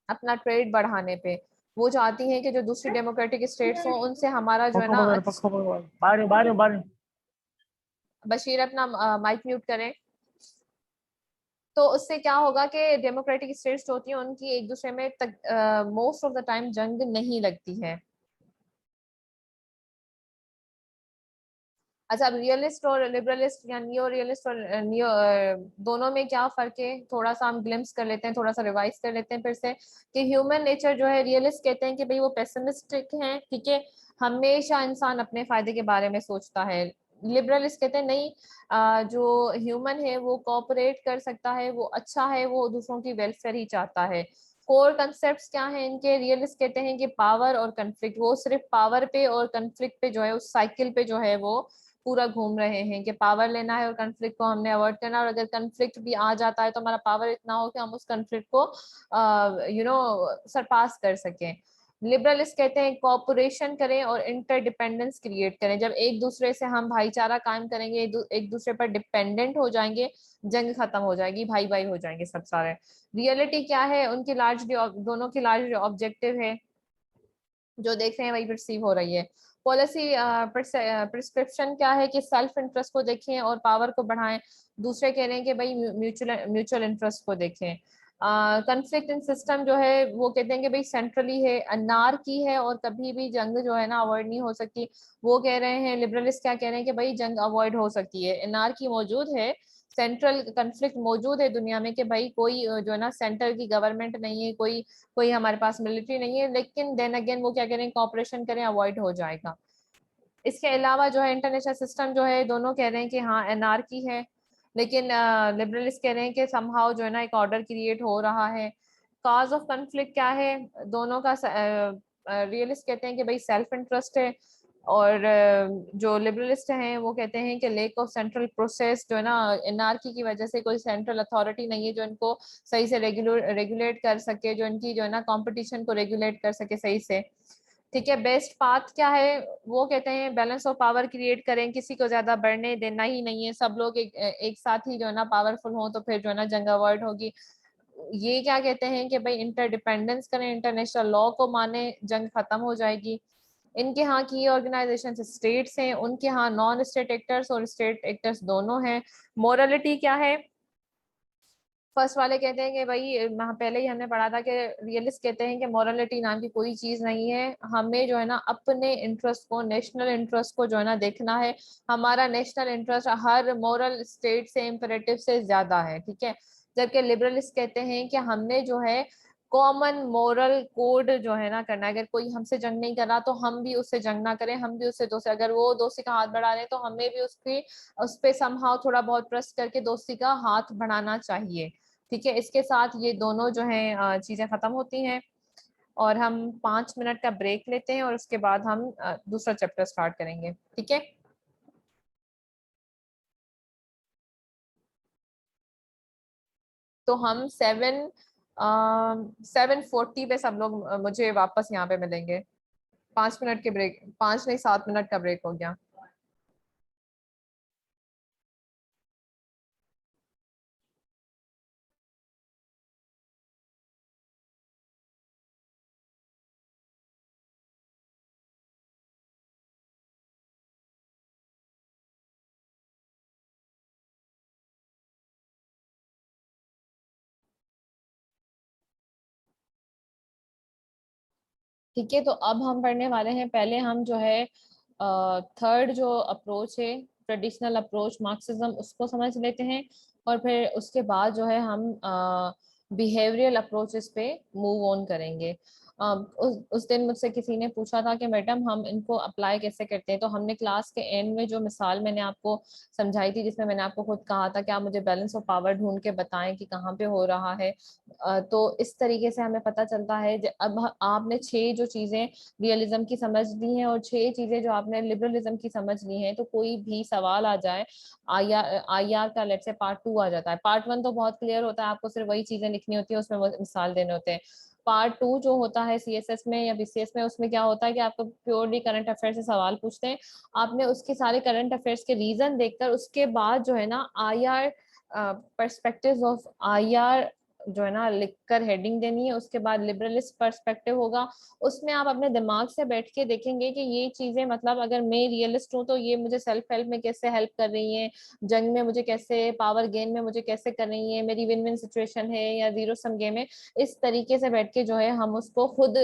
अपना ट्रेड बढ़ाने पे, वो चाहती हैं कि जो दूसरी डेमोक्रेटिक स्टेट्स हो उनसे हमारा जो है ना बाहर। बशीर अपना माइक म्यूट करें। तो उससे क्या होगा कि डेमोक्रेटिक स्टेट्स होती हैं उनकी एक दूसरे में मोस्ट ऑफ द टाइम जंग नहीं लगती है। अच्छा अब रियलिस्ट और लिबरलिस्ट या नियो रियलिस्ट और नियो दोनों में क्या फर्क है, थोड़ा सा हम ग्लिम्स कर लेते हैं, थोड़ा सा रिवाइज कर लेते हैं फिर से कि ह्यूमन नेचर जो है, रियलिस्ट कहते हैं कि भाई वो पेसिमिस्टिक हैं, ठीक है, हमेशा इंसान अपने फायदे के बारे में सोचता है। लिबरलिस्ट कहते हैं नहीं, जो ह्यूमन है वो कोऑपरेट कर सकता है, वो अच्छा है, वो दूसरों की वेलफेयर ही चाहता है। कोर कंसेप्ट्स क्या है इनके, रियलिस्ट कहते हैं कि पावर और कंफ्लिक्ट, वो सिर्फ पावर पे और कंफ्लिक्ट पे जो है उस साइकिल पे जो है वो पूरा घूम रहे हैं कि पावर लेना है और कन्फ्लिक्ट को हमने अवॉइड करना है, और अगर कन्फ्लिक्ट भी आ जाता है तो हमारा पावर इतना हो कि हम उस कन्फ्लिक्ट को सरपास कर सकें। लिबरलिस्ट कहते हैं कोऑपरेशन करें और इंटरडिपेंडेंस क्रिएट करें। जब एक दूसरे से हम भाईचारा कायम करेंगे, एक दूसरे पर डिपेंडेंट हो जाएंगे, जंग खत्म हो जाएगी, भाई भाई हो जाएंगे सब सारे। रियलिटी क्या है, उनकी लार्जली दोनों की लार्ज ऑब्जेक्टिव है, जो देख रहे हैं वही परसीव हो रही है। पॉलिसी प्रिस्क्रिप्शन क्या है कि सेल्फ इंटरेस्ट को देखें और पावर को बढ़ाएं। दूसरे कह रहे हैं कि भाई म्यूचुअल इंटरेस्ट को देखें। कंफ्लिक्ट इन सिस्टम जो है वो कहते हैं कि भाई सेंट्रली है, अनार्की है और कभी भी जंग जो है ना अवॉइड नहीं हो सकती। वो कह रहे हैं, लिबरलिस्ट क्या कह रहे हैं कि भाई जंग अवॉइड हो सकती है, अनार्की मौजूद है, सेंट्रल कन्फ्लिक्ट मौजूद है दुनिया में कि भाई कोई जो है ना सेंटर की गवर्नमेंट नहीं है, कोई कोई हमारे पास मिलिट्री नहीं है, लेकिन देन अगेन वो क्या करें, कॉपरेशन करें, अवॉइड हो जाएगा। इसके अलावा जो है इंटरनेशनल सिस्टम जो है, दोनों कह रहे हैं कि हाँ एनार्की है, लेकिन लिबरलिस्ट कह रहे हैं कि समहाउ जो है ना एक ऑर्डर क्रिएट हो रहा है। कॉज ऑफ कन्फ्लिक्ट क्या है, दोनों का रियलिस्ट कहते हैं कि भाई सेल्फ इंटरेस्ट है, और जो लिबरलिस्ट हैं वो कहते हैं कि लेक ऑफ सेंट्रल प्रोसेस, जो है ना एनार्की की वजह से कोई सेंट्रल अथॉरिटी नहीं है जो इनको सही से रेगुलेट कर सके, जो इनकी जो है ना कंपटीशन को रेगुलेट कर सके सही से। ठीक है, बेस्ट पाथ क्या है, वो कहते हैं बैलेंस ऑफ पावर क्रिएट करें, किसी को ज्यादा बढ़ने देना ही नहीं है, सब लोग एक साथ ही जो है ना पावरफुल हो, तो फिर जो है ना जंग अवॉइड होगी। ये क्या कहते हैं कि भाई इंटरडिपेंडेंस करें, इंटरनेशनल लॉ को माने, जंग खत्म हो जाएगी। इनके यहाँ की ऑर्गेनाइजेशन स्टेट्स हैं, उनके यहाँ नॉन स्टेट एक्टर्स और स्टेट एक्टर्स दोनों हैं। मोरालिटी क्या है, फर्स्ट वाले कहते हैं कि भाई पहले ही हमने पढ़ा था कि रियलिस्ट कहते हैं कि मोरालिटी नाम की कोई चीज नहीं है, हमें जो है ना अपने इंटरेस्ट को, नेशनल इंटरेस्ट को जो है ना देखना है, हमारा नेशनल इंटरेस्ट हर मोरल स्टेट से, इम्परेटिव से ज्यादा है। ठीक है, जबकि लिबरलिस्ट कहते हैं कि हमने जो है कॉमन मोरल कोड जो है ना करना है, अगर कोई हमसे जंग नहीं कर रहा तो हम भी उससे जंग ना करें, हम भी उससे दोस्ती, अगर वो दोस्ती का हाथ बढ़ा रहे तो हमें भी उसकी उस पे समहाउ थोड़ा बहुत ट्रस्ट करके दोस्ती का हाथ बढ़ाना चाहिए। ठीक है, इसके साथ ये दोनों जो है चीजें खत्म होती हैं, और हम 5 मिनट का ब्रेक लेते हैं और उसके बाद हम दूसरा चैप्टर स्टार्ट करेंगे। ठीक है, तो हम 7:40 पे सब लोग मुझे वापस यहाँ पे मिलेंगे। 5 मिनट के ब्रेक, 5 नहीं 7 मिनट का ब्रेक हो गया। ठीक है, तो अब हम पढ़ने वाले हैं, पहले हम जो है थर्ड जो अप्रोच है, ट्रेडिशनल अप्रोच मार्क्सिज्म, उसको समझ लेते हैं, और फिर उसके बाद जो है हम बिहेवियरल अप्रोचेस पे मूव ऑन करेंगे। उस दिन मुझसे किसी ने पूछा था कि मैडम हम इनको अप्लाई कैसे करते हैं, तो हमने क्लास के एंड में जो मिसाल मैंने आपको समझाई थी, जिसमें मैंने आपको खुद कहा था कि आप मुझे बैलेंस ऑफ पावर ढूंढ के बताएं कि कहाँ पे हो रहा है, तो इस तरीके से हमें पता चलता है। अब आपने 6 जो चीजें रियलिज्म की समझ ली हैं और 6 चीजें जो आपने लिबरलिज्म की समझ ली हैं, तो कोई भी सवाल आ जाए, आईआर का लेट्स से पार्ट 2 आ जाता है, पार्ट 1 तो बहुत क्लियर होता है, आपको सिर्फ वही चीजें लिखनी होती है, उसमें मिसाल देने होते हैं। पार्ट 2 जो होता है सीएसएस में या बीसीएस में, उसमें क्या होता है कि आपको प्योरली करंट अफेयर से सवाल पूछते हैं, आपने उसके सारे करंट अफेयर्स के रीजन देखकर उसके बाद जो है ना आईआर पर्सपेक्टिव ऑफ आईआर जो है ना लिखकर हेडिंग देनी है। उसके बाद लिबरलिस्ट पर्सपेक्टिव होगा, उसमें आप अपने दिमाग से बैठ के देखेंगे कि ये चीजें, मतलब अगर मैं रियलिस्ट हूँ तो ये मुझे सेल्फ हेल्प में कैसे हेल्प कर रही है, जंग में मुझे कैसे, पावर गेन में मुझे कैसे कर रही है, मेरी विन विन सिचुएशन है या जीरो सम गेम है। इस तरीके से बैठ के जो है हम उसको खुद,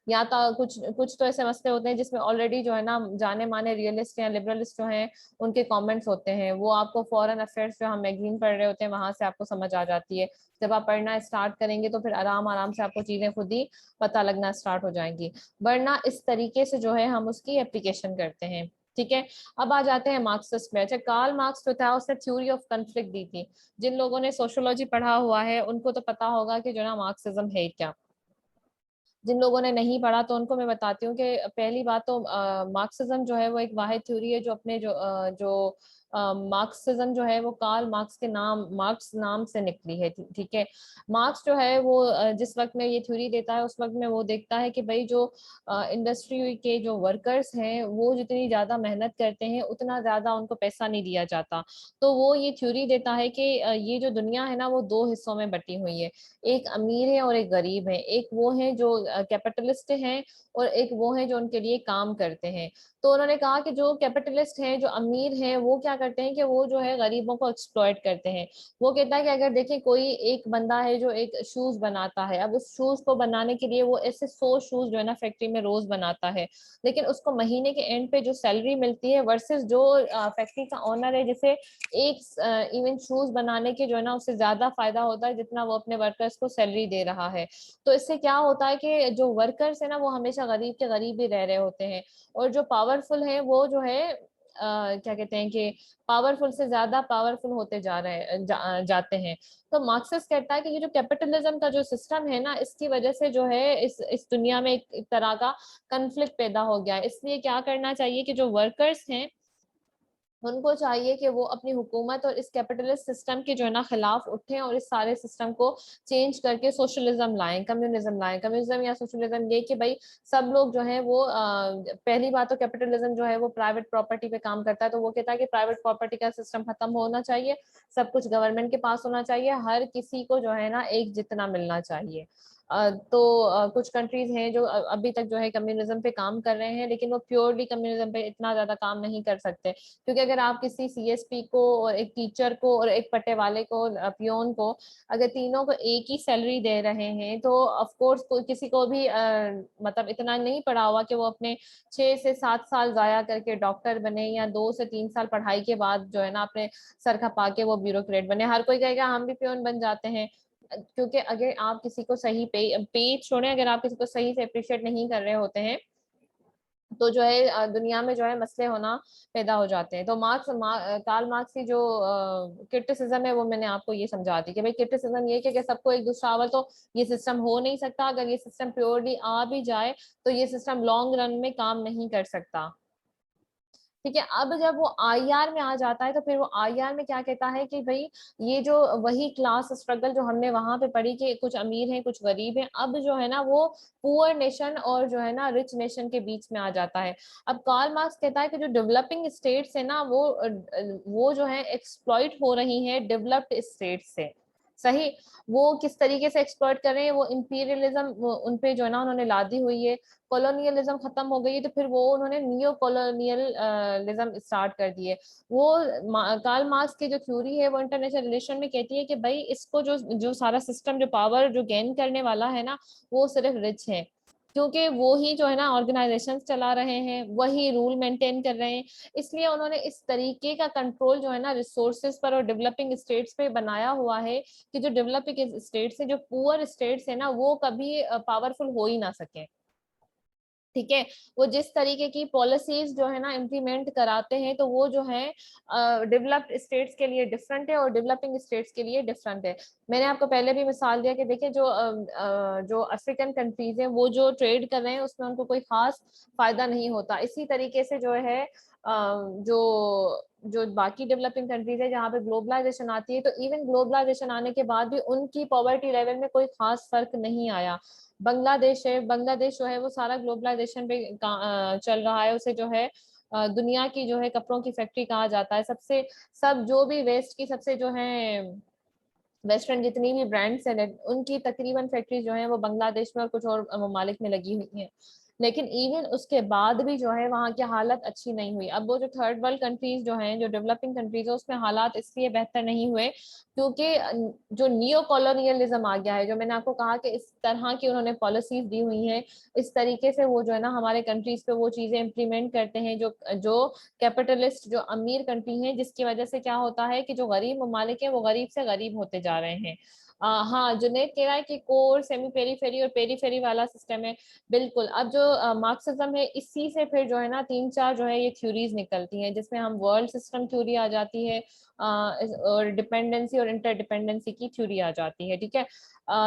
या तो कुछ कुछ तो ऐसे मसले होते हैं जिसमें ऑलरेडी जो है ना जाने माने रियलिस्ट या लिबरलिस्ट जो हैं उनके कमेंट्स होते हैं, वो आपको फॉरेन अफेयर्स जो हम मैगजीन पढ़ रहे होते हैं वहां से आपको समझ आ जाती है। जब आप पढ़ना स्टार्ट करेंगे तो फिर आराम आराम से आपको चीजें खुद ही पता लगना स्टार्ट हो जाएंगी, वरना इस तरीके से जो है हम उसकी एप्लीकेशन करते हैं। ठीक है, अब आ जाते हैं मार्क्सिस्ट में। अच्छा, कार्ल मार्क्स जो था उसने थ्योरी ऑफ कॉन्फ्लिक्ट दी थी, जिन लोगों ने सोशियोलॉजी पढ़ा हुआ है उनको तो पता होगा कि जो ना मार्क्सिज्म है क्या। जिन लोगों ने नहीं पढ़ा तो उनको मैं बताती हूँ कि पहली बात तो मार्क्सिज्म जो है वो एक वाहिद थ्योरी है जो अपने जो मार्क्सिज्म जो है वो कार्ल मार्क्स नाम से निकली है। ठीक है, मार्क्स जो है वो जिस वक्त में ये थ्योरी देता है उस वक्त में वो देखता है कि भाई जो इंडस्ट्री के जो वर्कर्स हैं वो जितनी ज्यादा मेहनत करते हैं उतना ज्यादा उनको पैसा नहीं दिया जाता। तो वो ये थ्योरी देता है कि ये जो दुनिया है ना वो दो हिस्सों में बटी हुई है, एक अमीर है और एक गरीब है। एक वो है जो कैपिटलिस्ट हैं और एक वो है जो उनके लिए काम करते हैं। तो उन्होंने कहा कि जो कैपिटलिस्ट हैं, जो अमीर हैं, वो क्या करते हैं कि वो जो है गरीबों को एक्सप्लॉइट करते हैं। वो कहता है कि अगर देखें कोई एक बंदा है जो एक शूज बनाता है, अब उस शूज को बनाने के लिए वो ऐसे 100 शूज जो है ना फैक्ट्री में रोज बनाता है, लेकिन उसको महीने के एंड पे जो सैलरी मिलती है वर्सेस जो फैक्ट्री का ओनर है जिसे एक इवन शूज बनाने के जो है ना उससे ज्यादा फायदा होता है जितना वो अपने वर्कर्स को सैलरी दे रहा है। तो इससे क्या होता है कि जो वर्कर्स है ना वो हमेशा गरीब के गरीब ही रह रहे होते हैं, और जो पावरफुल है वो जो है क्या कहते हैं कि पावरफुल से ज्यादा पावरफुल होते जा रहे जाते हैं। तो मार्क्सिस्ट कहता है कि ये जो कैपिटलिज्म का जो सिस्टम है ना इसकी वजह से जो है इस दुनिया में एक तरह का कन्फ्लिक्ट पैदा हो गया है। इसलिए क्या करना चाहिए कि जो वर्कर्स हैं उनको चाहिए कि वो अपनी हुकूमत और इस कैपिटलिस्ट सिस्टम के जो है ना खिलाफ उठें और इस सारे सिस्टम को चेंज करके सोशलिज्म लाएं, कम्युनिज्म लाएं। कम्युनिज्म या सोशलिज्म ये कि भाई सब लोग जो है वो पहली बात तो कैपिटलिज्म जो है वो प्राइवेट प्रॉपर्टी पे काम करता है, तो वो कहता है कि प्राइवेट प्रॉपर्टी का सिस्टम खत्म होना चाहिए, सब कुछ गवर्नमेंट के पास होना चाहिए, हर किसी को जो है ना एक जितना मिलना चाहिए। तो कुछ कंट्रीज हैं जो अभी तक जो है कम्युनिज्म पे काम कर रहे हैं, लेकिन वो प्योरली कम्युनिज्म पे इतना ज्यादा काम नहीं कर सकते, क्योंकि अगर आप किसी सीएसपी को और एक टीचर को और एक पट्टे वाले को पियोन को अगर तीनों को एक ही सैलरी दे रहे हैं तो ऑफ कोर्स किसी को भी मतलब इतना नहीं पढ़ा हुआ कि वो अपने 6 से 7 साल जाया करके डॉक्टर बने या 2 से 3 साल पढ़ाई के बाद जो है ना अपने सर खपा के वो ब्यूरोक्रेट बने। हर कोई कहेगा हम भी पियोन बन जाते हैं, क्योंकि अगर आप किसी को सही पे छोड़े, अगर आप किसी को सही से अप्रिशिएट नहीं कर रहे होते हैं तो जो है दुनिया में जो है मसले होना पैदा हो जाते हैं। तो कार्ल मार्क्स की जो क्रिटिसिज्म है वो मैंने आपको ये समझा दी कि भाई क्रिटिसिज्म ये कि सबको एक दूसरा अवल तो ये सिस्टम हो नहीं सकता, अगर ये सिस्टम प्योरली आ भी जाए तो ये सिस्टम लॉन्ग रन में काम नहीं कर सकता। ठीक है, अब जब वो आईआर में आ जाता है तो फिर वो आईआर में क्या कहता है कि भाई ये जो वही क्लास स्ट्रगल जो हमने वहां पे पढ़ी कि कुछ अमीर हैं कुछ गरीब हैं, अब जो है ना वो पुअर नेशन और जो है ना रिच नेशन के बीच में आ जाता है। अब कार्ल मार्क्स कहता है कि जो डेवलपिंग स्टेट्स है ना वो जो है एक्सप्लॉइट हो रही है डेवलप्ड स्टेट्स से। सही, वो किस तरीके से एक्सप्लॉइट कर रहे हैं, वो इंपीरियलिज्म उन पे जो है ना उन्होंने लादी हुई है। कॉलोनियलिज्म खत्म हो गई है तो फिर वो उन्होंने नियो कॉलोनियलिज्म स्टार्ट कर दिए। वो कार्ल मार्क्स की जो थ्योरी है वो इंटरनेशनल रिलेशन में कहती है कि भाई इसको जो जो सारा सिस्टम जो पावर जो गेन करने वाला है ना वो सिर्फ रिच है, क्योंकि वो ही जो है ना ऑर्गेनाइजेशंस चला रहे हैं, वही रूल मेंटेन कर रहे हैं। इसलिए उन्होंने इस तरीके का कंट्रोल जो है ना रिसोर्सेज पर और डेवलपिंग स्टेट्स पे बनाया हुआ है कि जो डेवलपिंग स्टेट्स है, जो पुअर स्टेट्स है ना वो कभी पावरफुल हो ही ना सके। ठीक है, वो जिस तरीके की पॉलिसीज जो है ना इम्प्लीमेंट कराते हैं तो वो जो है डेवलप्ड स्टेट्स के लिए डिफरेंट है और डेवलपिंग स्टेट्स के लिए डिफरेंट है। मैंने आपको पहले भी मिसाल दिया कि देखिए जो अफ्रीकन कंट्रीज हैं वो जो ट्रेड कर रहे हैं उसमें उनको कोई खास फायदा नहीं होता। इसी तरीके से जो है जो जो बाकी डेवलपिंग कंट्रीज है जहाँ पे ग्लोबलाइजेशन आती है तो इवन ग्लोबलाइजेशन आने के बाद भी उनकी पॉवर्टी लेवल में कोई खास फर्क नहीं आया। बांग्लादेश है, बांग्लादेश जो है वो सारा ग्लोबलाइजेशन पे चल रहा है, उसे जो है दुनिया की जो है कपड़ों की फैक्ट्री कहा जाता है। सबसे सब जो भी वेस्ट की सबसे जो है वेस्टर्न जितनी भी ब्रांड्स हैं उनकी तकरीबन फैक्ट्री जो है वो बांग्लादेश में और कुछ और ममालिक में लगी हुई हैं, लेकिन इवन उसके बाद भी जो है वहाँ की हालत अच्छी नहीं हुई। अब वो जो थर्ड वर्ल्ड कंट्रीज जो हैं जो डेवलपिंग कंट्रीज है उसमें हालात इसलिए बेहतर नहीं हुए क्योंकि जो नियो कॉलोनियलिज्म आ गया है, जो मैंने आपको कहा कि इस तरह की उन्होंने पॉलिसीज दी हुई हैं, इस तरीके से वो जो है ना हमारे कंट्रीज पे वो चीजें इम्प्लीमेंट करते हैं जो जो कैपिटलिस्ट जो अमीर कंट्री हैं, जिसकी वजह से क्या होता है कि जो गरीब ममालिक है वो गरीब से गरीब होते जा रहे हैं। हाँ, जुनेद कह रहा है कि कोर, सेमी पेरीफेरी और पेरीफेरी वाला सिस्टम है। बिल्कुल। अब जो मार्क्सिज्म है, इसी से फिर जो है ना 3-4 जो है ये थ्योरीज निकलती हैं, जिसमें हम वर्ल्ड सिस्टम थ्योरी आ जाती है, और डिपेंडेंसी और इंटरडिपेंडेंसी की थ्योरी आ जाती है। ठीक है।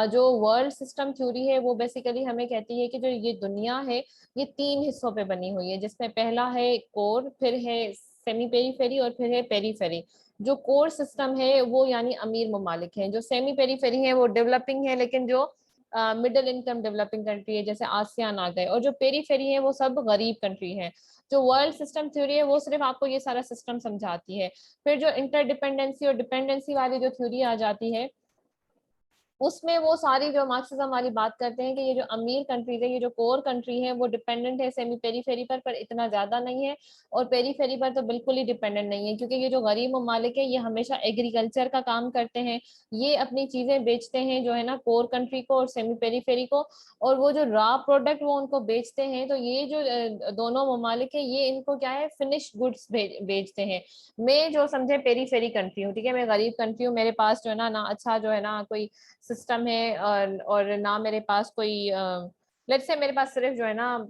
जो वर्ल्ड सिस्टम थ्योरी है वो बेसिकली हमें कहती है कि जो ये दुनिया है ये 3 हिस्सों पे बनी हुई है, जिसमें पहला है कोर, फिर है सेमी पेरीफेरी और फिर है पेरीफेरी। जो कोर सिस्टम है वो यानी अमीर ममालिक हैं, जो सेमी पेरीफेरी है वो डेवलपिंग है, लेकिन जो मिडिल इनकम डेवलपिंग कंट्री है जैसे आसियान आ गए, और जो पेरीफेरी है वो सब गरीब कंट्री है। जो वर्ल्ड सिस्टम थ्योरी है वो सिर्फ आपको ये सारा सिस्टम समझाती है। फिर जो इंटरडिपेंडेंसी और डिपेंडेंसी वाली जो थ्योरी आ जाती है, उसमें वो सारी जो मार्क्सिज्म वाली बात करते हैं कि ये जो अमीर कंट्रीज है, ये जो कोर कंट्री है वो डिपेंडेंट है सेमी पेरीफेरी पर इतना ज्यादा नहीं है, और पेरीफेरी पर तो बिल्कुल ही डिपेंडेंट नहीं है, क्योंकि ये जो गरीब ममालिक है ये हमेशा एग्रीकल्चर का काम करते हैं। ये अपनी चीजें बेचते हैं जो है ना कोर कंट्री को और सेमी पेरीफेरी को, और वो जो रॉ प्रोडक्ट वो उनको बेचते हैं। तो ये जो दोनों ममालिक है ये इनको क्या है, फिनिश गुड्स बेचते हैं। मैं जो समझे पेरीफेरी कंट्री हूँ, ठीक है, मैं गरीब कंट्री हूँ, मेरे पास जो है ना अच्छा जो है ना कोई सिस्टम है, और ना मेरे पास कोई, लेट्स से मेरे पास सिर्फ जो है ना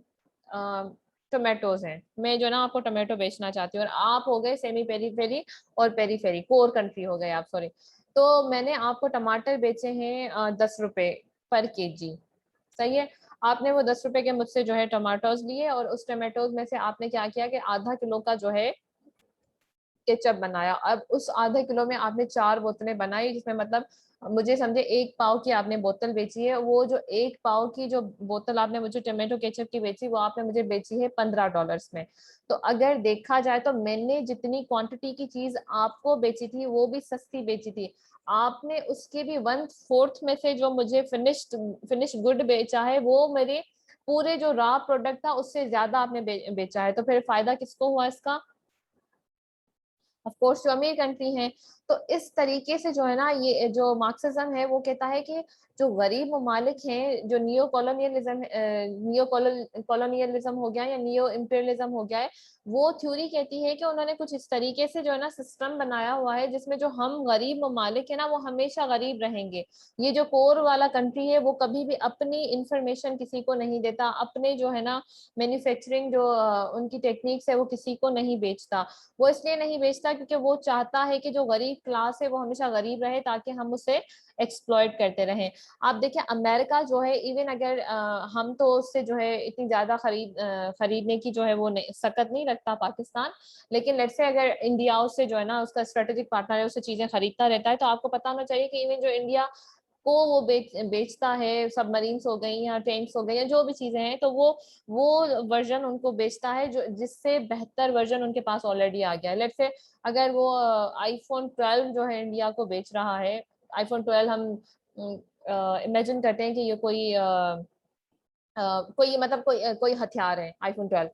टोमेटोज हैं, मैं जो है ना आपको टोमेटो बेचना चाहती हूँ, और आप हो गए सेमी पेरीफेरी और पेरीफेरी कोर कंट्री हो गए आप, सॉरी। तो मैंने आपको टमाटर बेचे हैं 10 रुपए पर केजी, सही है। आपने वो 10 रुपए के मुझसे जो है टमाटोज लिए, और उस टमाटोज में से आपने क्या किया कि आधा किलो का जो है केचप बनाया। अब उस आधे किलो में आपने 4 बोतलें बनाई, जिसमें मतलब मुझे समझे 1 पाव की आपने बोतल बेची है। वो जो 1 पाव की जो बोतल आपने मुझे टोमेटो केचप की बेची, वो आपने मुझे बेची है $15 में। तो अगर देखा जाए तो मैंने जितनी क्वांटिटी की चीज आपको बेची थी वो भी सस्ती बेची थी, आपने उसके भी 1/4 में से जो मुझे फिनिश गुड बेचा है, वो मेरे पूरे जो रॉ प्रोडक्ट था उससे ज्यादा आपने बेचा है। तो फिर फायदा किसको हुआ इसका? ऑफ कोर्स जो अमीर कंट्री हैं। तो इस तरीके से जो है ना ये जो मार्क्सिज्म है वो कहता है कि जो गरीब ममालिक हैं, जो नियो कॉलोनियलिज्म हो गया या नियो इम्पीरियलिज्म हो गया है, वो थ्योरी कहती है कि उन्होंने कुछ इस तरीके से जो है ना सिस्टम बनाया हुआ है, जिसमें जो हम गरीब ममालिक है ना वो हमेशा गरीब रहेंगे। ये जो कोर वाला कंट्री है वो कभी भी अपनी इंफॉर्मेशन किसी को नहीं देता, अपने जो है ना मैन्युफैक्चरिंग जो उनकी टेक्निक्स है वो किसी को नहीं बेचता। वो इसलिए नहीं बेचता क्योंकि वो चाहता है कि जो गरीब क्लास है वो हमेशा गरीब रहे, ताकि हम उसे एक्सप्लॉइट करते रहें। आप देखिए अमेरिका जो है, इवन अगर हम तो उससे जो है इतनी ज्यादा खरीदने की जो है वो सकत नहीं रखता पाकिस्तान, लेकिन लेट्स से अगर इंडिया उससे जो है ना उसका स्ट्रेटेजिक पार्टनर है, उससे चीजें खरीदता रहता है, तो आपको पता होना चाहिए कि इवन जो इंडिया को वो बेचता है, सबमरीन्स हो गई या टैंक्स हो गई या जो भी चीजें हैं, तो वो वर्जन उनको बेचता है जो जिससे बेहतर वर्जन उनके पास ऑलरेडी आ गया है। लेट्स से अगर वो आईफोन 12 जो है इंडिया को बेच रहा है, आईफोन 12 हम इमेजिन करते हैं कि ये कोई मतलब कोई हथियार है आईफोन 12,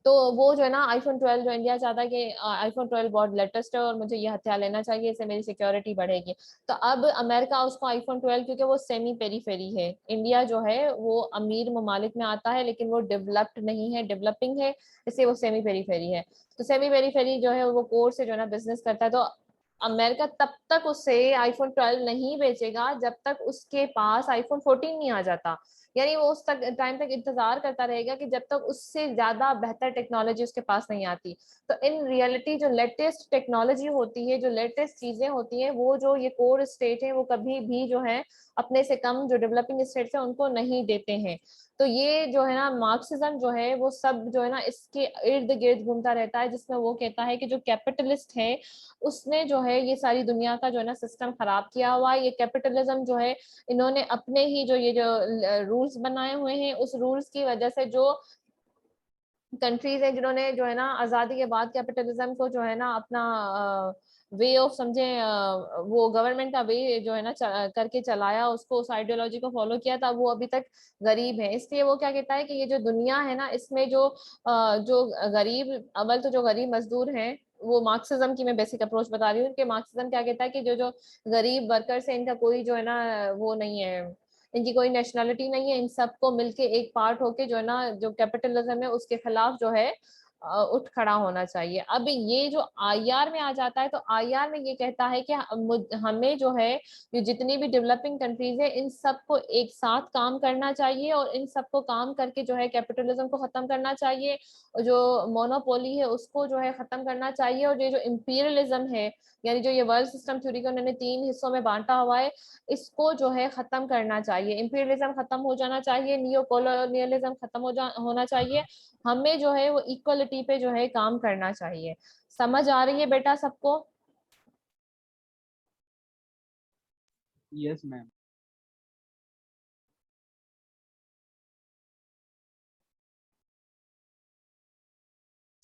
तो वो जो है ना आईफोन 12 जो इंडिया चाहता है कि आईफोन 12 बहुत लेटेस्ट है और मुझे ये हथियार लेना चाहिए, इससे मेरी सिक्योरिटी बढ़ेगी। तो अब अमेरिका उसको आईफोन 12, क्योंकि वो सेमी पेरीफेरी है, इंडिया जो है वो अमीर ममालिक में आता है लेकिन वो डेवलप्ड नहीं है, डेवलपिंग है, इसलिए वो सेमी पेरीफेरी है। तो सेमी पेरीफेरी जो है वो कोर से जो है ना बिजनेस करता है। तो अमेरिका तब तक उससे आईफोन 12 नहीं बेचेगा जब तक उसके पास आईफोन 14 नहीं आ जाता, यानी वो उस तक टाइम तक इंतजार करता रहेगा कि जब तक उससे ज्यादा बेहतर टेक्नोलॉजी उसके पास नहीं आती। तो इन रियलिटी जो लेटेस्ट टेक्नोलॉजी होती है, जो लेटेस्ट चीजें होती हैं, वो जो ये कोर स्टेट है वो कभी भी जो है अपने से कम जो डेवलपिंग स्टेट्स है उनको नहीं देते हैं। तो ये जो है ना मार्क्सिज्म जो है वो सब जो है ना इसके इर्द गिर्द घूमता रहता है, जिसमें वो कहता है कि जो कैपिटलिस्ट है उसने जो है ये सारी दुनिया का जो है ना सिस्टम खराब किया हुआ है। ये कैपिटलिज्म जो है इन्होंने अपने ही जो ये जो रूल्स बनाए हुए हैं, उस रूल्स की वजह से जो कंट्रीज है जिन्होंने जो है ना आजादी के बाद कैपिटलिज्म को जो है ना अपना वे ऑफ समझे, वो गवर्नमेंट का वे जो है ना करके चलाया, उसको उस आइडियोलॉजी को फॉलो किया था, वो अभी तक गरीब है। इसलिए वो क्या कहता है कि ये जो दुनिया है ना इसमें जो गरीब, अव्वल तो जो गरीब मजदूर हैं, वो मार्क्सिज्म की मैं बेसिक अप्रोच बता रही हूँ कि मार्क्सिज्म क्या कहता है कि जो जो गरीब वर्कर्स है इनका कोई जो है ना वो नहीं है, इनकी कोई नेशनलिटी नहीं है, इन सबको मिलके एक पार्ट होके जो है ना जो कैपिटलिज्म है उसके खिलाफ जो है उठ खड़ा होना चाहिए। अब ये जो आईआर में आ जाता है, तो आईआर में ये कहता है कि हमें जो है, ये जितनी भी डेवलपिंग कंट्रीज है, इन सबको एक साथ काम करना चाहिए और इन सबको काम करके जो है कैपिटलिज्म को खत्म करना चाहिए, और जो मोनोपोली है उसको जो है खत्म करना चाहिए, और ये जो इंपीरियलिज्म है, यानी जो ये वर्ल्ड सिस्टम थ्योरी को उन्होंने 3 हिस्सों में बांटा हुआ है, इसको जो है खत्म करना चाहिए। इंपीरियलिज्म खत्म हो जाना चाहिए, नियो कॉलोनियलिज्म खत्म होना चाहिए, हमें जो है वो इक्वलिटी पे जो है काम करना चाहिए। समझ आ रही है बेटा सबको? Yes ma'am.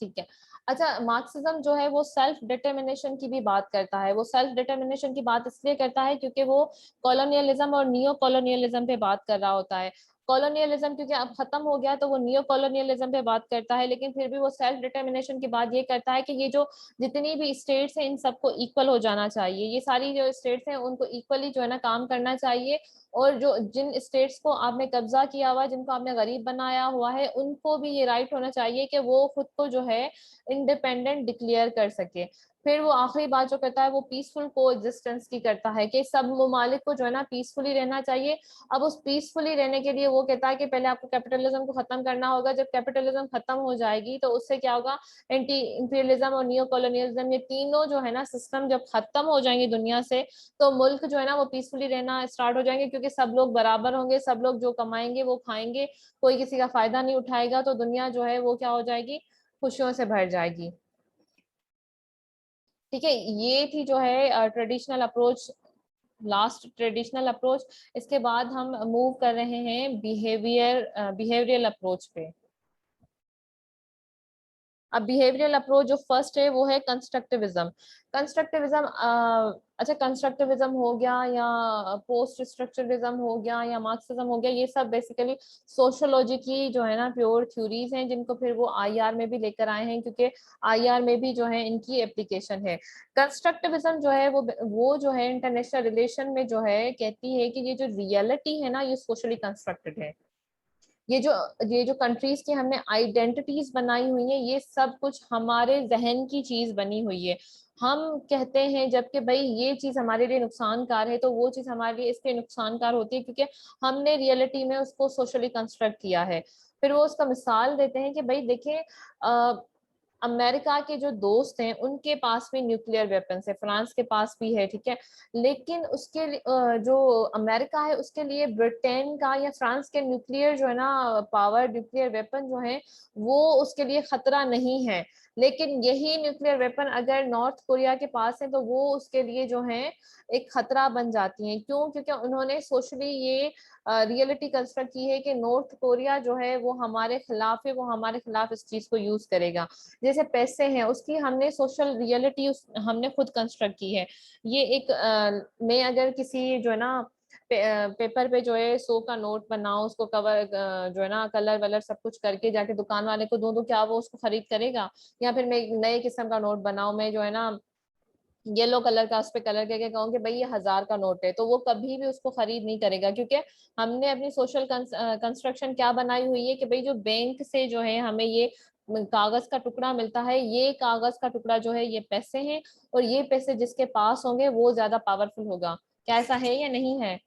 ठीक है। अच्छा, मार्क्सिज्म जो है वो सेल्फ डिटर्मिनेशन की भी बात करता है। वो सेल्फ डिटर्मिनेशन की बात इसलिए करता है क्योंकि वो कॉलोनियलिज्म और नियो कॉलोनियलिज्म पे बात कर रहा होता है। कॉलोनियलिज्म क्योंकि अब खत्म हो गया, तो वो नियो कॉलोनियलिज्म पे बात करता है, लेकिन फिर भी वो सेल्फ डिटर्मिनेशन की बात ये करता है कि ये जो जितनी भी स्टेट्स हैं, इन सबको इक्वल हो जाना चाहिए। ये सारी जो स्टेट्स हैं उनको इक्वली जो है ना काम करना चाहिए, और जो जिन स्टेट्स को आपने कब्जा किया हुआ है, जिनको आपने गरीब बनाया हुआ है, उनको भी ये राइट होना चाहिए कि वो खुद को जो है इंडिपेंडेंट डिक्लेयर कर सके। फिर वो आखिरी बात जो करता है वो पीसफुल को एग्जिस्टेंस की करता है कि सब ममालिक को जो है ना पीसफुली रहना चाहिए। अब उस पीसफुली रहने के लिए वो कहता है कि पहले आपको कैपिटलिज्म को खत्म करना होगा। जब कैपिटलिज्म खत्म हो जाएगी तो उससे क्या होगा, एंटी इंपीरियलिज्म और नियो कॉलोनियलिज्म, ये तीनों जो है ना सिस्टम जब खत्म हो जाएंगे दुनिया से, तो मुल्क जो है ना वो पीसफुली रहना स्टार्ट हो जाएंगे, क्योंकि सब लोग बराबर होंगे, सब लोग जो कमाएंगे वो खाएंगे, कोई किसी का फायदा नहीं उठाएगा, तो दुनिया जो है वो क्या हो जाएगी, खुशियों से भर जाएगी। ठीक है, ये थी जो है traditional approach, last traditional approach. इसके बाद हम मूव कर रहे हैं बिहेवियरल अप्रोच पे। अब बिहेवियरल अप्रोच जो फर्स्ट है वो है कंस्ट्रक्टिविज्म। कंस्ट्रक्टिविज्म, अच्छा कंस्ट्रक्टिविज्म हो गया या पोस्ट स्ट्रक्चरलिज्म हो गया या मार्क्सिज्म हो गया, ये सब बेसिकली सोशियोलॉजी की जो है ना प्योर थ्योरीज हैं, जिनको फिर वो आईआर में भी लेकर आए हैं, क्योंकि आईआर में भी जो है इनकी एप्लीकेशन है। कंस्ट्रक्टिविज्म जो है वो जो है इंटरनेशनल रिलेशन में जो है कहती है कि ये जो रियलिटी है ना, ये सोशली कंस्ट्रक्टेड है। ये जो कंट्रीज की हमने आइडेंटिटीज बनाई हुई है, ये सब कुछ हमारे जहन की चीज बनी हुई है। हम कहते हैं जबकि भाई ये चीज हमारे लिए नुकसानकार है, तो वो चीज हमारे लिए इसलिए नुकसानकार होती है क्योंकि हमने रियलिटी में उसको सोशली कंस्ट्रक्ट किया है। फिर वो उसका मिसाल देते हैं कि भाई देखें, अमेरिका के जो दोस्त हैं उनके पास भी न्यूक्लियर वेपन्स है, फ्रांस के पास भी है, ठीक है, लेकिन जो अमेरिका है उसके लिए ब्रिटेन का या फ्रांस के न्यूक्लियर जो है ना पावर, न्यूक्लियर वेपन जो है वो उसके लिए खतरा नहीं है। लेकिन यही न्यूक्लियर वेपन अगर नॉर्थ कोरिया के पास है तो वो उसके लिए जो है एक खतरा बन जाती है। क्यों? क्योंकि उन्होंने सोशली ये रियलिटी कंस्ट्रक्ट की है कि नॉर्थ कोरिया जो है वो हमारे खिलाफ है, वो हमारे खिलाफ इस चीज को यूज करेगा। जैसे पैसे हैं, उसकी हमने सोशल रियलिटी हमने खुद कंस्ट्रक्ट की है। ये एक मैं अगर किसी जो है ना पेपर पे जो है 100 का नोट बनाओ, उसको कवर जो है ना कलर वलर सब कुछ करके जाके दुकान वाले को दूं, तो क्या वो उसको खरीद करेगा? या फिर मैं एक नए किस्म का नोट बनाऊं, मैं जो है ना येलो कलर का उस पे कलर करके कहूँ कि भाई ये 1000 का नोट है, तो वो कभी भी उसको खरीद नहीं करेगा, क्योंकि हमने अपनी सोशल कंस्ट्रक्शन क्या बनाई हुई है कि भाई जो बैंक से जो है हमें ये कागज का टुकड़ा मिलता है, ये कागज का टुकड़ा जो है ये पैसे हैं, और ये पैसे जिसके पास होंगे वो ज्यादा पावरफुल होगा। क्या ऐसा है या नहीं है?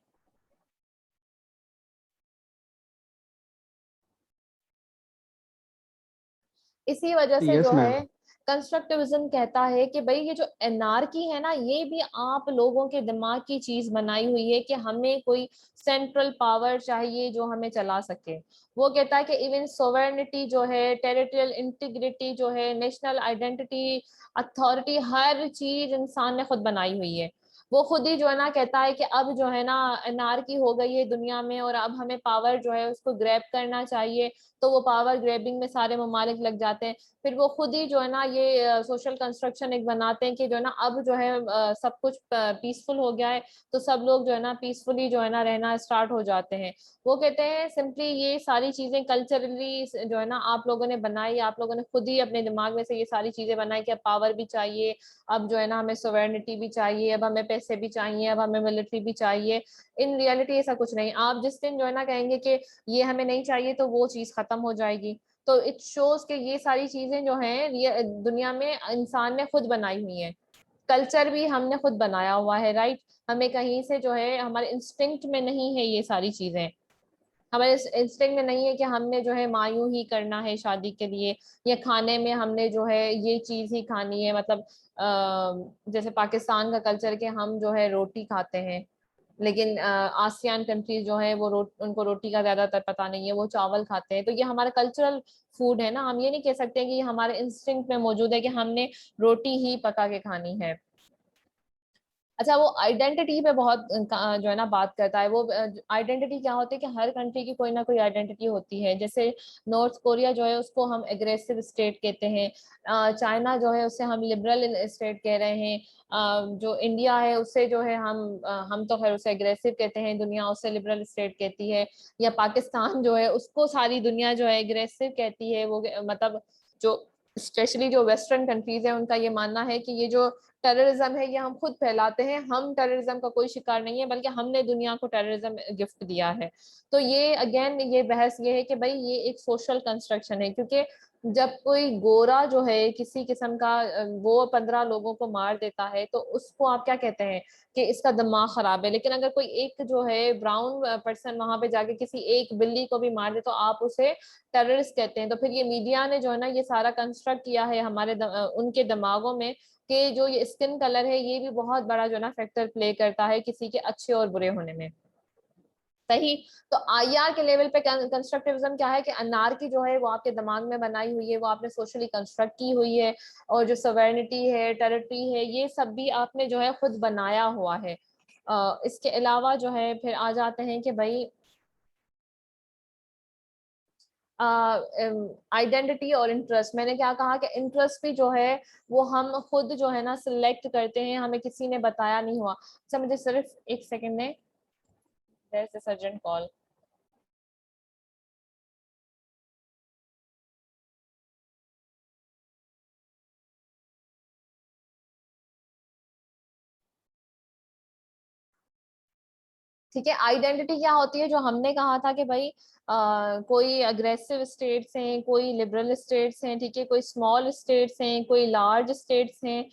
इसी वजह से यस जो मैम। है कंस्ट्रक्टिविज्म कहता है कि भाई ये जो एनार्की है ना, ये भी आप लोगों के दिमाग की चीज बनाई हुई है कि हमें कोई सेंट्रल पावर चाहिए जो हमें चला सके। वो कहता है कि इवन सोवरेनिटी जो है, टेरिटोरियल इंटीग्रिटी जो है, नेशनल आइडेंटिटी, अथॉरिटी, हर चीज इंसान ने खुद बनाई हुई है। वो खुद ही जो है ना कहता है कि अब जो है ना एनार्की हो गई है दुनिया में, और अब हमें पावर जो है उसको ग्रैब करना चाहिए, तो वो पावर ग्रैबिंग में सारे ममालिक लग जाते हैं। फिर वो खुद ही जो है ना ये सोशल कंस्ट्रक्शन एक बनाते हैं कि जो है ना अब जो है सब कुछ पीसफुल हो गया है, तो सब लोग जो है ना पीसफुली जो है ना रहना स्टार्ट हो जाते हैं। वो कहते हैं सिंपली ये सारी चीजें कल्चरली जो है ना आप लोगों ने बनाई, आप लोगों ने खुद ही अपने दिमाग में से ये सारी चीजें बनाई कि अब पावर भी चाहिए, अब जो है ना हमें सोवेरेनिटी भी चाहिए, अब हमें पैसे भी चाहिए, अब हमें मिलिट्री भी चाहिए। इन रियलिटी ऐसा कुछ नहीं। आप जिस दिन जो है ना कहेंगे कि ये हमें नहीं चाहिए, तो वो चीज खत्म हो जाएगी। तो इट शोज कि ये सारी चीजें जो हैं ये दुनिया में इंसान ने खुद बनाई हुई हैं। कल्चर भी हमने खुद बनाया हुआ है, राइट। हमें कहीं से जो है हमारे इंस्टिंक्ट में नहीं है ये सारी चीजें। हमारे इंस्टिंक्ट में नहीं है कि हमने जो है मायूं ही करना है शादी के लिए, या खाने में हमने जो है ये चीज ही खानी है। मतलब जैसे पाकिस्तान का कल्चर के हम जो है रोटी खाते हैं, लेकिन आसियान कंट्रीज जो है वो उनको रोटी का ज्यादातर पता नहीं है, वो चावल खाते हैं। तो ये हमारा कल्चरल फूड है ना, हम ये नहीं कह सकते कि ये हमारे इंस्टिंक्ट में मौजूद है कि हमने रोटी ही पका के खानी है। अच्छा, वो आइडेंटिटी पे बहुत जो है ना बात करता है। वो आइडेंटिटी क्या होती है कि हर कंट्री की कोई ना कोई आइडेंटिटी होती है। जैसे नॉर्थ कोरिया जो है उसको हम एग्रेसिव स्टेट कहते हैं, चाइना जो है उसे हम लिबरल स्टेट कह रहे हैं, जो इंडिया है उससे जो है हम तो खैर उसे एग्रेसिव कहते हैं, दुनिया उससे लिबरल स्टेट कहती है। या पाकिस्तान जो है उसको सारी दुनिया जो है एग्रेसिव कहती है। वो मतलब जो स्पेशली जो वेस्टर्न कंट्रीज है उनका ये मानना है कि ये जो टेररिज्म है ये हम खुद फैलाते हैं, हम टेररिज्म का कोई शिकार नहीं है, बल्कि हमने दुनिया को टेररिज्म गिफ्ट दिया है। तो ये अगेन ये बहस ये है कि भाई ये एक सोशल कंस्ट्रक्शन है, क्योंकि जब कोई गोरा जो है किसी किस्म का वो 15 लोगों को मार देता है तो उसको आप क्या कहते हैं कि इसका दिमाग खराब है। लेकिन अगर कोई एक जो है ब्राउन पर्सन वहां पे जाके किसी एक बिल्ली को भी मार दे तो आप उसे टेररिस्ट कहते हैं। तो फिर ये मीडिया ने जो है ना ये सारा कंस्ट्रक्ट किया है हमारे उनके दिमागों में कि जो ये स्किन कलर है ये भी बहुत बड़ा जो ना फैक्टर प्ले करता है किसी के अच्छे और बुरे होने में। सही। तो आईआर के लेवल पे कंस्ट्रक्टिविज्म क्या है कि अनार्की जो है वो आपके दिमाग में बनाई हुई है, वो आपने सोशली कंस्ट्रक्ट की हुई है, और जो सॉवरेनिटी है, टेरिटरी है, ये सब भी आपने जो है खुद बनाया हुआ है। इसके अलावा जो है फिर आ जाते हैं कि भाई आइडेंटिटी और इंटरेस्ट। मैंने क्या कहा कि इंटरेस्ट भी जो है वो हम खुद जो है ना सिलेक्ट करते हैं, हमें किसी ने बताया नहीं हुआ। अच्छा, मुझे सिर्फ एक सेकंड में, there is a urgent call. ठीक है, आइडेंटिटी क्या होती है, जो हमने कहा था कि भाई कोई अग्रेसिव स्टेट्स हैं, कोई लिबरल स्टेट्स हैं, ठीक है, कोई स्मॉल स्टेट्स हैं, कोई लार्ज स्टेट्स हैं,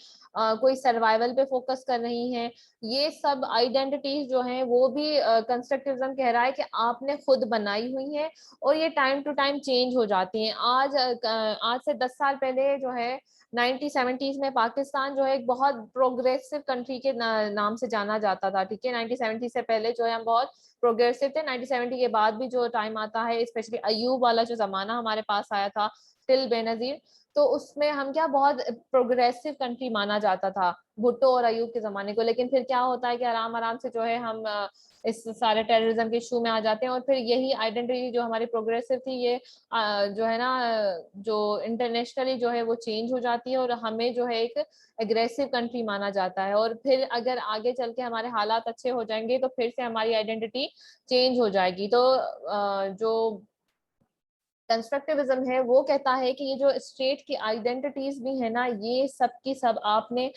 कोई सर्वाइवल पे फोकस कर रही हैं। ये सब आइडेंटिटीज जो हैं वो भी कंस्ट्रक्टिविज्म कह रहा है कि आपने खुद बनाई हुई है, और ये टाइम टू टाइम चेंज हो जाती हैं। आज से 10 साल पहले जो है 1970s में पाकिस्तान जो है एक बहुत प्रोग्रेसिव कंट्री के नाम से जाना जाता था। ठीक है, 1970 से पहले जो है हम बहुत प्रोग्रेसिव थे। 1970 के बाद भी जो टाइम आता है, स्पेशली अयूब वाला जो जमाना हमारे पास आया था टिल बेनजीर, तो उसमें हम क्या बहुत प्रोग्रेसिव कंट्री माना जाता था भुट्टो और अयूब के जमाने को। लेकिन फिर क्या होता है कि आराम आराम से जो है हम इस सारे टेररिज्म के इशू में आ जाते हैं, और फिर यही आइडेंटिटी जो हमारी प्रोग्रेसिव थी ये जो है ना जो इंटरनेशनली जो है वो चेंज हो जाती है, और हमें जो है एक एग्रेसिव कंट्री माना जाता है। और फिर अगर आगे चल के हमारे हालात अच्छे हो जाएंगे तो फिर से हमारी आइडेंटिटी चेंज हो जाएगी। तो जो कंस्ट्रक्टिविज्म है वो कहता है कि ये जो स्टेट की आइडेंटिटीज भी है ना ये सब की सब आपने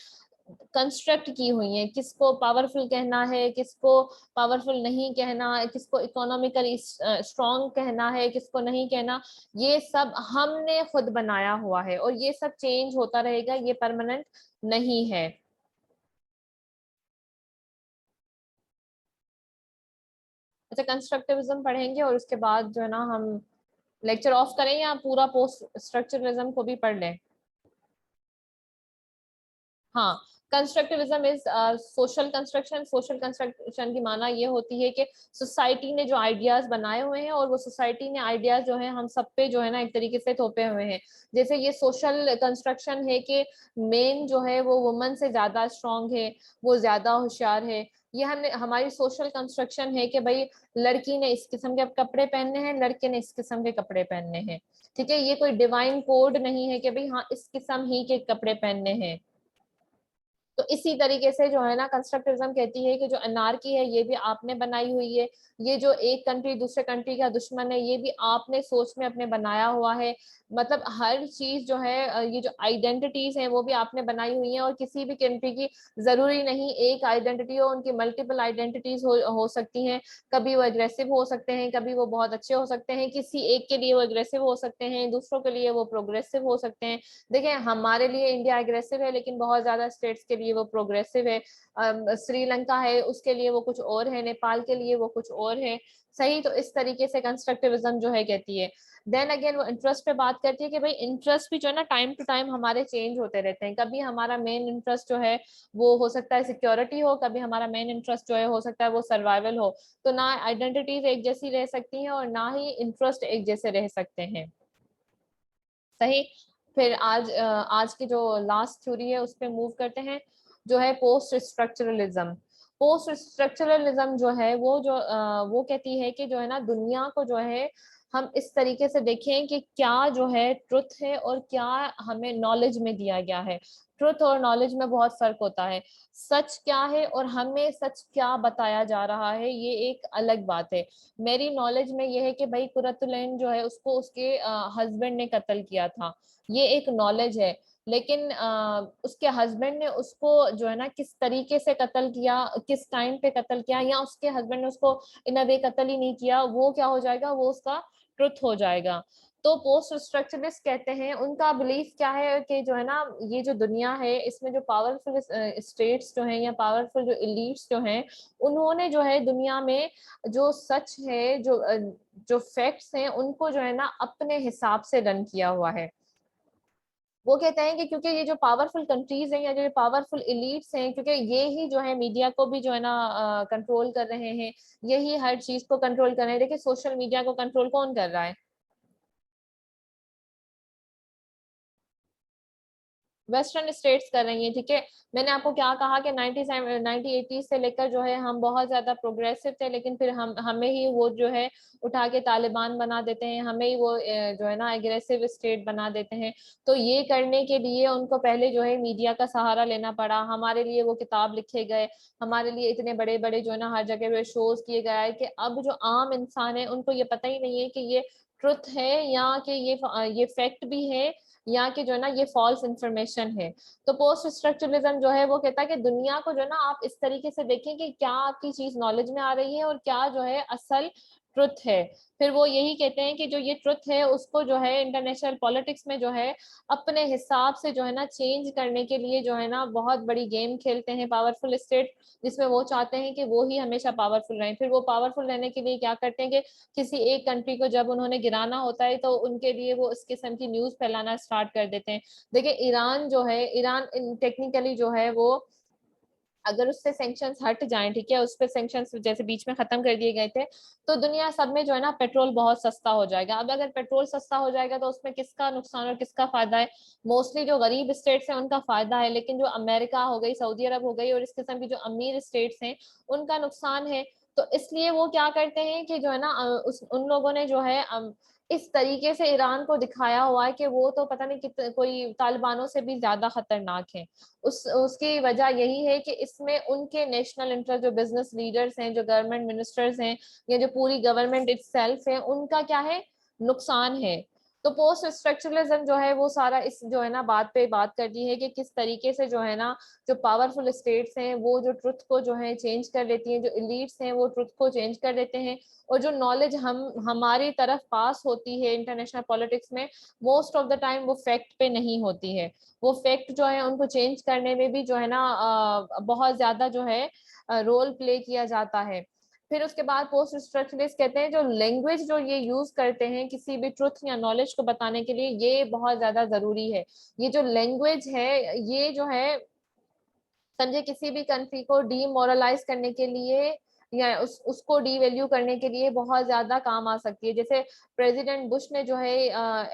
कंस्ट्रक्ट की हुई है। किसको पावरफुल कहना है, किसको पावरफुल नहीं कहना, किसको इकोनॉमिकली स्ट्रॉन्ग कहना है, किसको नहीं कहना, ये सब हमने खुद बनाया हुआ है, और ये सब चेंज होता रहेगा, ये परमानेंट नहीं है। अच्छा, कंस्ट्रक्टिविज्म पढ़ेंगे और उसके बाद जो है ना हम लेक्चर ऑफ करें, या पूरा पोस्ट स्ट्रक्चरलिज्म को भी पढ़ लें? हाँ, constructivism is social construction. Social construction की माना ये होती है कि सोसाइटी ने जो आइडियाज बनाए हुए हैं, और वो सोसाइटी ने आइडियाज जो है हम सब पे जो है ना एक तरीके से थोपे हुए हैं। जैसे ये सोशल कंस्ट्रक्शन है कि मेन जो है वो वुमन से ज्यादा स्ट्रांग है, वो ज्यादा होशियार है। ये हमने हमारी सोशल कंस्ट्रक्शन है कि भाई लड़की ने इस किस्म के कपड़े पहनने हैं, लड़के ने इस किस्म के कपड़े पहनने हैं। ठीक है, ये कोई डिवाइन कोड नहीं है कि भाई हाँ इस किस्म ही के कपड़े पहनने हैं। तो इसी तरीके से जो है ना कंस्ट्रक्टिविज्म कहती है कि जो अनार्की है ये भी आपने बनाई हुई है, ये जो एक कंट्री दूसरे कंट्री का दुश्मन है ये भी आपने सोच में अपने बनाया हुआ है। मतलब हर चीज जो है ये जो आइडेंटिटीज हैं वो भी आपने बनाई हुई हैं, और किसी भी कंट्री की जरूरी नहीं एक आइडेंटिटी हो, उनकी मल्टीपल आइडेंटिटीज हो सकती हैं। कभी वो एग्रेसिव हो सकते हैं, कभी वो बहुत अच्छे हो सकते हैं, किसी एक के लिए वो एग्रेसिव हो सकते हैं, दूसरों के लिए वो प्रोग्रेसिव हो सकते हैं। देखिए हमारे लिए इंडिया एग्रेसिव है लेकिन बहुत ज्यादा स्टेट्स के लिए वो प्रोग्रेसिव है। श्रीलंका है उसके लिए वो कुछ और है, नेपाल के लिए वो कुछ और है। सही, तो इस तरीके से कंस्ट्रक्टिविज्म जो है कहती है। देन अगेन वो इंटरेस्ट पे बात करती है कि भाई इंटरेस्ट भी जो है ना टाइम टू टाइम हमारे चेंज होते रहते हैं। कभी हमारा मेन इंटरेस्ट जो है वो हो सकता है सिक्योरिटी हो, कभी हमारा मेन इंटरेस्ट जो है हो सकता है वो सर्वाइवल हो। तो ना आइडेंटिटीज एक जैसी रह सकती हैं और ना ही इंटरेस्ट एक जैसे रह सकते हैं। सही। फिर आज की जो लास्ट थ्योरी है उस पर मूव करते हैं, जो है पोस्ट स्ट्रक्चरलिज्म। पोस्ट स्ट्रक्चरलिज्म जो है वो कहती है कि जो है ना दुनिया को जो है हम इस तरीके से देखें कि क्या जो है ट्रुथ है और क्या हमें नॉलेज में दिया गया है। ट्रुथ और नॉलेज में बहुत फर्क होता है। सच क्या है और हमें सच क्या बताया जा रहा है ये एक अलग बात है। मेरी नॉलेज में ये है कि भाई कुरतुलैन जो है उसको उसके हस्बैंड ने कत्ल किया था, ये एक नॉलेज है। लेकिन उसके हस्बैंड ने उसको जो है ना किस तरीके से कत्ल किया, किस टाइम पे कत्ल किया, या उसके हस्बैंड ने उसको इन अ वे कत्ल ही नहीं किया, वो क्या हो जाएगा, वो उसका ट्रुथ हो जाएगा। तो पोस्ट स्ट्रक्चरलिस्ट कहते हैं उनका बिलीफ क्या है कि जो है ना ये जो दुनिया है इसमें जो पावरफुल स्टेट्स जो हैं या पावरफुल जो एलीट्स जो हैं उन्होंने जो है दुनिया में जो सच है जो फैक्ट्स हैं उनको जो है ना अपने हिसाब से रन किया हुआ है। वो कहते हैं कि क्योंकि ये जो पावरफुल कंट्रीज हैं या जो पावरफुल एलीट्स हैं, क्योंकि ये ही जो है मीडिया को भी जो है ना कंट्रोल कर रहे हैं, यही हर चीज को कंट्रोल कर रहे हैं। देखिए सोशल मीडिया को कंट्रोल कौन कर रहा है? वेस्टर्न स्टेट्स कर रही हैं, ठीक है। मैंने आपको क्या कहा कि 1980 से लेकर जो है हम बहुत ज्यादा प्रोग्रेसिव थे, लेकिन फिर हमें ही वो जो है उठा के तालिबान बना देते हैं, हमें ही वो जो है ना एग्रेसिव स्टेट बना देते हैं। तो ये करने के लिए उनको पहले जो है मीडिया का सहारा लेना पड़ा, हमारे लिए वो किताब लिखे गए, हमारे लिए इतने बड़े बड़े जो है ना हर जगह पे शोज किए गए हैं कि अब जो आम इंसान है उनको ये पता ही नहीं है कि ये ट्रुथ है या कि ये फैक्ट भी है या कि जो है ना ये फॉल्स इंफॉर्मेशन है। तो पोस्ट स्ट्रक्चरलिज्म जो है वो कहता है कि दुनिया को जो है ना आप इस तरीके से देखें कि क्या आपकी चीज नॉलेज में आ रही है और क्या जो है असल ट्रुथ है। फिर वो यही कहते हैं कि जो ये ट्रुथ है उसको जो है इंटरनेशनल पॉलिटिक्स में जो है अपने हिसाब से जो है ना चेंज करने के लिए जो है ना बहुत बड़ी गेम खेलते हैं पावरफुल स्टेट, जिसमें वो चाहते हैं कि वो ही हमेशा पावरफुल रहें। फिर वो पावरफुल रहने के लिए क्या करते हैं कि किसी एक कंट्री को जब उन्होंने गिराना होता है तो उनके लिए वो इस किस्म की न्यूज फैलाना स्टार्ट कर देते हैं। देखिए ईरान जो है, ईरान टेक्निकली जो है वो अगर उससे सैंक्शंस हट जाएं, ठीक है, उस पे सैंक्शंस जैसे बीच में खत्म कर दिए गए थे, तो दुनिया सब में जो है ना पेट्रोल बहुत सस्ता हो जाएगा। अब अगर पेट्रोल सस्ता हो जाएगा तो उसमें किसका नुकसान और किसका फायदा है? मोस्टली जो गरीब स्टेट्स हैं उनका फायदा है, लेकिन जो अमेरिका हो गई, सऊदी अरब हो गई और इस किस्म की जो अमीर स्टेट्स हैं उनका नुकसान है। तो इसलिए वो क्या करते हैं कि जो है ना उन लोगों ने जो है इस तरीके से ईरान को दिखाया हुआ है कि वो तो पता नहीं कितने कोई तालिबानों से भी ज्यादा खतरनाक है। उसकी वजह यही है कि इसमें उनके नेशनल इंटरेस्ट, जो बिजनेस लीडर्स हैं, जो गवर्नमेंट मिनिस्टर्स हैं या जो पूरी गवर्नमेंट इटसेल्फ है, उनका क्या है, नुकसान है। तो पोस्ट स्ट्रक्चरलिज्म जो है वो सारा इस जो है ना बात पे बात करती है कि किस तरीके से जो है ना जो पावरफुल स्टेट्स हैं वो जो ट्रुथ को जो है चेंज कर लेती हैं, जो एलीट्स हैं वो ट्रुथ को चेंज कर देते हैं, और जो नॉलेज हमारी तरफ पास होती है इंटरनेशनल पॉलिटिक्स में मोस्ट ऑफ द टाइम वो फैक्ट पे नहीं होती है। वो फैक्ट जो है उनको चेंज करने में भी जो है ना बहुत ज्यादा जो है रोल प्ले किया जाता है। फिर उसके बाद पोस्ट स्ट्रक्चरलिस्ट कहते हैं जो लैंग्वेज जो ये यूज करते हैं किसी भी ट्रुथ या नॉलेज को बताने के लिए, ये बहुत ज्यादा जरूरी है। ये जो लैंग्वेज है ये जो है समझे किसी भी कंट्री को डीमोरलाइज करने के लिए या उसको डीवैल्यू करने के लिए बहुत ज्यादा काम आ सकती है। जैसे प्रेसिडेंट बुश ने जो है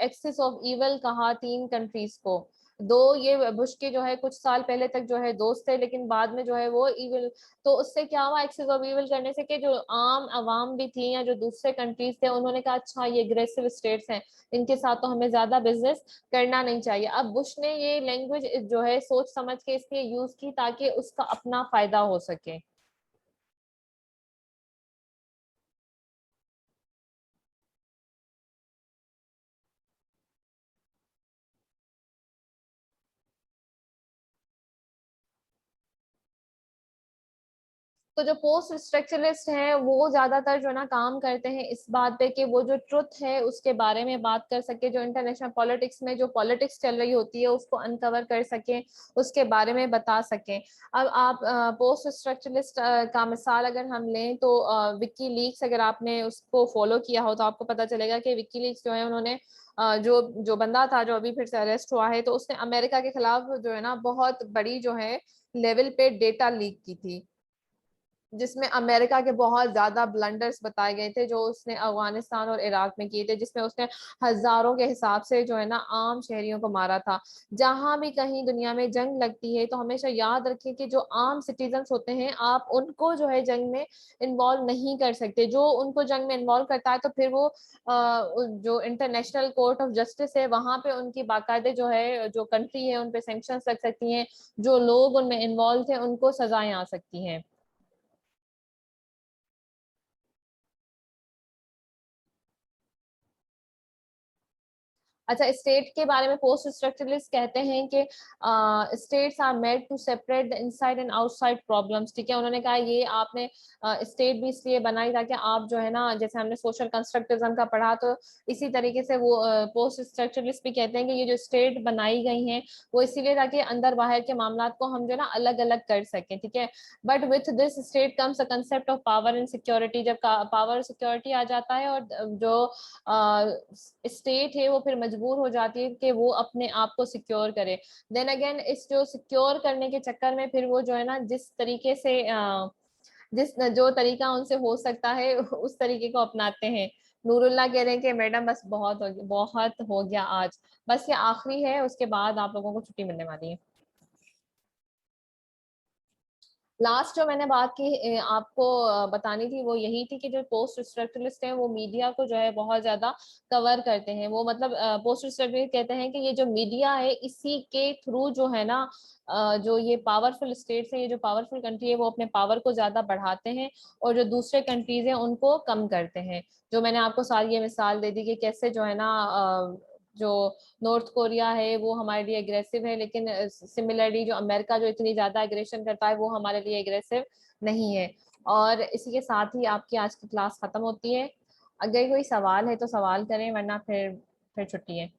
एक्सिस ऑफ इवल कहा 3 कंट्रीज को, दो ये बुश के जो है कुछ साल पहले तक जो है दोस्त थे, लेकिन बाद में जो है वो इविल, तो उससे क्या हुआ, एक्सेस ऑफ इविल करने से कि जो आम आवाम भी थी या जो दूसरे कंट्रीज थे उन्होंने कहा अच्छा ये एग्रेसिव स्टेट्स हैं, इनके साथ तो हमें ज्यादा बिजनेस करना नहीं चाहिए। अब बुश ने ये लैंग्वेज जो है सोच समझ के इसलिए यूज की ताकि उसका अपना फायदा हो सके। तो जो पोस्ट स्ट्रक्चरलिस्ट हैं वो ज्यादातर जो है ना काम करते हैं इस बात पे कि वो जो ट्रुथ है उसके बारे में बात कर सके, जो इंटरनेशनल पॉलिटिक्स में जो पॉलिटिक्स चल रही होती है उसको अनकवर कर सकें, उसके बारे में बता सकें। अब आप पोस्ट स्ट्रक्चरलिस्ट का मिसाल अगर हम लें तो विकी लीक्स, अगर आपने उसको फॉलो किया हो तो आपको पता चलेगा कि विकी लीक्स जो है उन्होंने जो जो बंदा था जो अभी फिर से अरेस्ट हुआ है, तो उसने अमेरिका के खिलाफ जो है ना बहुत बड़ी जो है लेवल पे डेटा लीक की थी, जिसमें अमेरिका के बहुत ज्यादा ब्लंडर्स बताए गए थे जो उसने अफगानिस्तान और इराक में किए थे, जिसमें उसने हजारों के हिसाब से जो है ना आम शहरियों को मारा था। जहां भी कहीं दुनिया में जंग लगती है तो हमेशा याद रखें कि जो आम सिटीजन्स होते हैं आप उनको जो है जंग में इन्वॉल्व नहीं कर सकते। जो उनको जंग में इन्वॉल्व करता है तो फिर वो जो इंटरनेशनल कोर्ट ऑफ जस्टिस है वहां पे उनकी बाकायदे जो है जो कंट्री है उन पे सैंक्शंस लग सकती हैं, जो लोग उनमें इन्वॉल्व थे उनको सजाएं आ सकती हैं। अच्छा, स्टेट के बारे में पोस्ट स्ट्रक्चरलिस्ट कहते हैं कि states are made to separate the inside and outside problems. ठीक है, उन्होंने कहा ये आपने स्टेट भी इसलिए बनाई ताकि आप जो है ना, जैसे हमने सोशल कंस्ट्रक्टिज्म का पढ़ा, तो इसी तरीके से वो पोस्ट स्ट्रक्चरलिस्ट भी कहते हैं कि ये जो स्टेट बनाई गई हैं वो इसीलिए ताकि अंदर बाहर के मामला को हम जो है ना अलग अलग कर सकें। ठीक है, but with this state comes a concept of power and security. जब पावर और सिक्योरिटी आ जाता है और जो स्टेट है वो फिर मजबूर हो जाती है कि वो अपने आप को सिक्योर करे। देन अगेन इस जो सिक्योर करने के चक्कर में फिर वो जो है ना जिस तरीके से जिस जो तरीका उनसे हो सकता है उस तरीके को अपनाते हैं। नूरुल्लाह कह रहे हैं कि मैडम बस बहुत हो गया आज, बस ये आखिरी है, उसके बाद आप लोगों को छुट्टी मिलने वाली है। लास्ट जो मैंने बात की आपको बतानी थी वो यही थी कि जो पोस्ट स्ट्रक्चरलिस्ट हैं वो मीडिया को जो है बहुत ज्यादा कवर करते हैं। वो मतलब पोस्ट स्ट्रक्चरलिस्ट कहते हैं कि ये जो मीडिया है इसी के थ्रू जो है ना जो ये पावरफुल स्टेट्स हैं, ये जो पावरफुल कंट्री है वो अपने पावर को ज्यादा बढ़ाते हैं और जो दूसरे कंट्रीज हैं उनको कम करते हैं। जो मैंने आपको सारी ये मिसाल दे दी कि कैसे जो है ना जो नॉर्थ कोरिया है वो हमारे लिए एग्रेसिव है, लेकिन सिमिलरली जो अमेरिका जो इतनी ज्यादा एग्रेशन करता है वो हमारे लिए एग्रेसिव नहीं है। और इसी के साथ ही आपकी आज की क्लास खत्म होती है। अगर कोई सवाल है तो सवाल करें, वरना फिर छुट्टी है।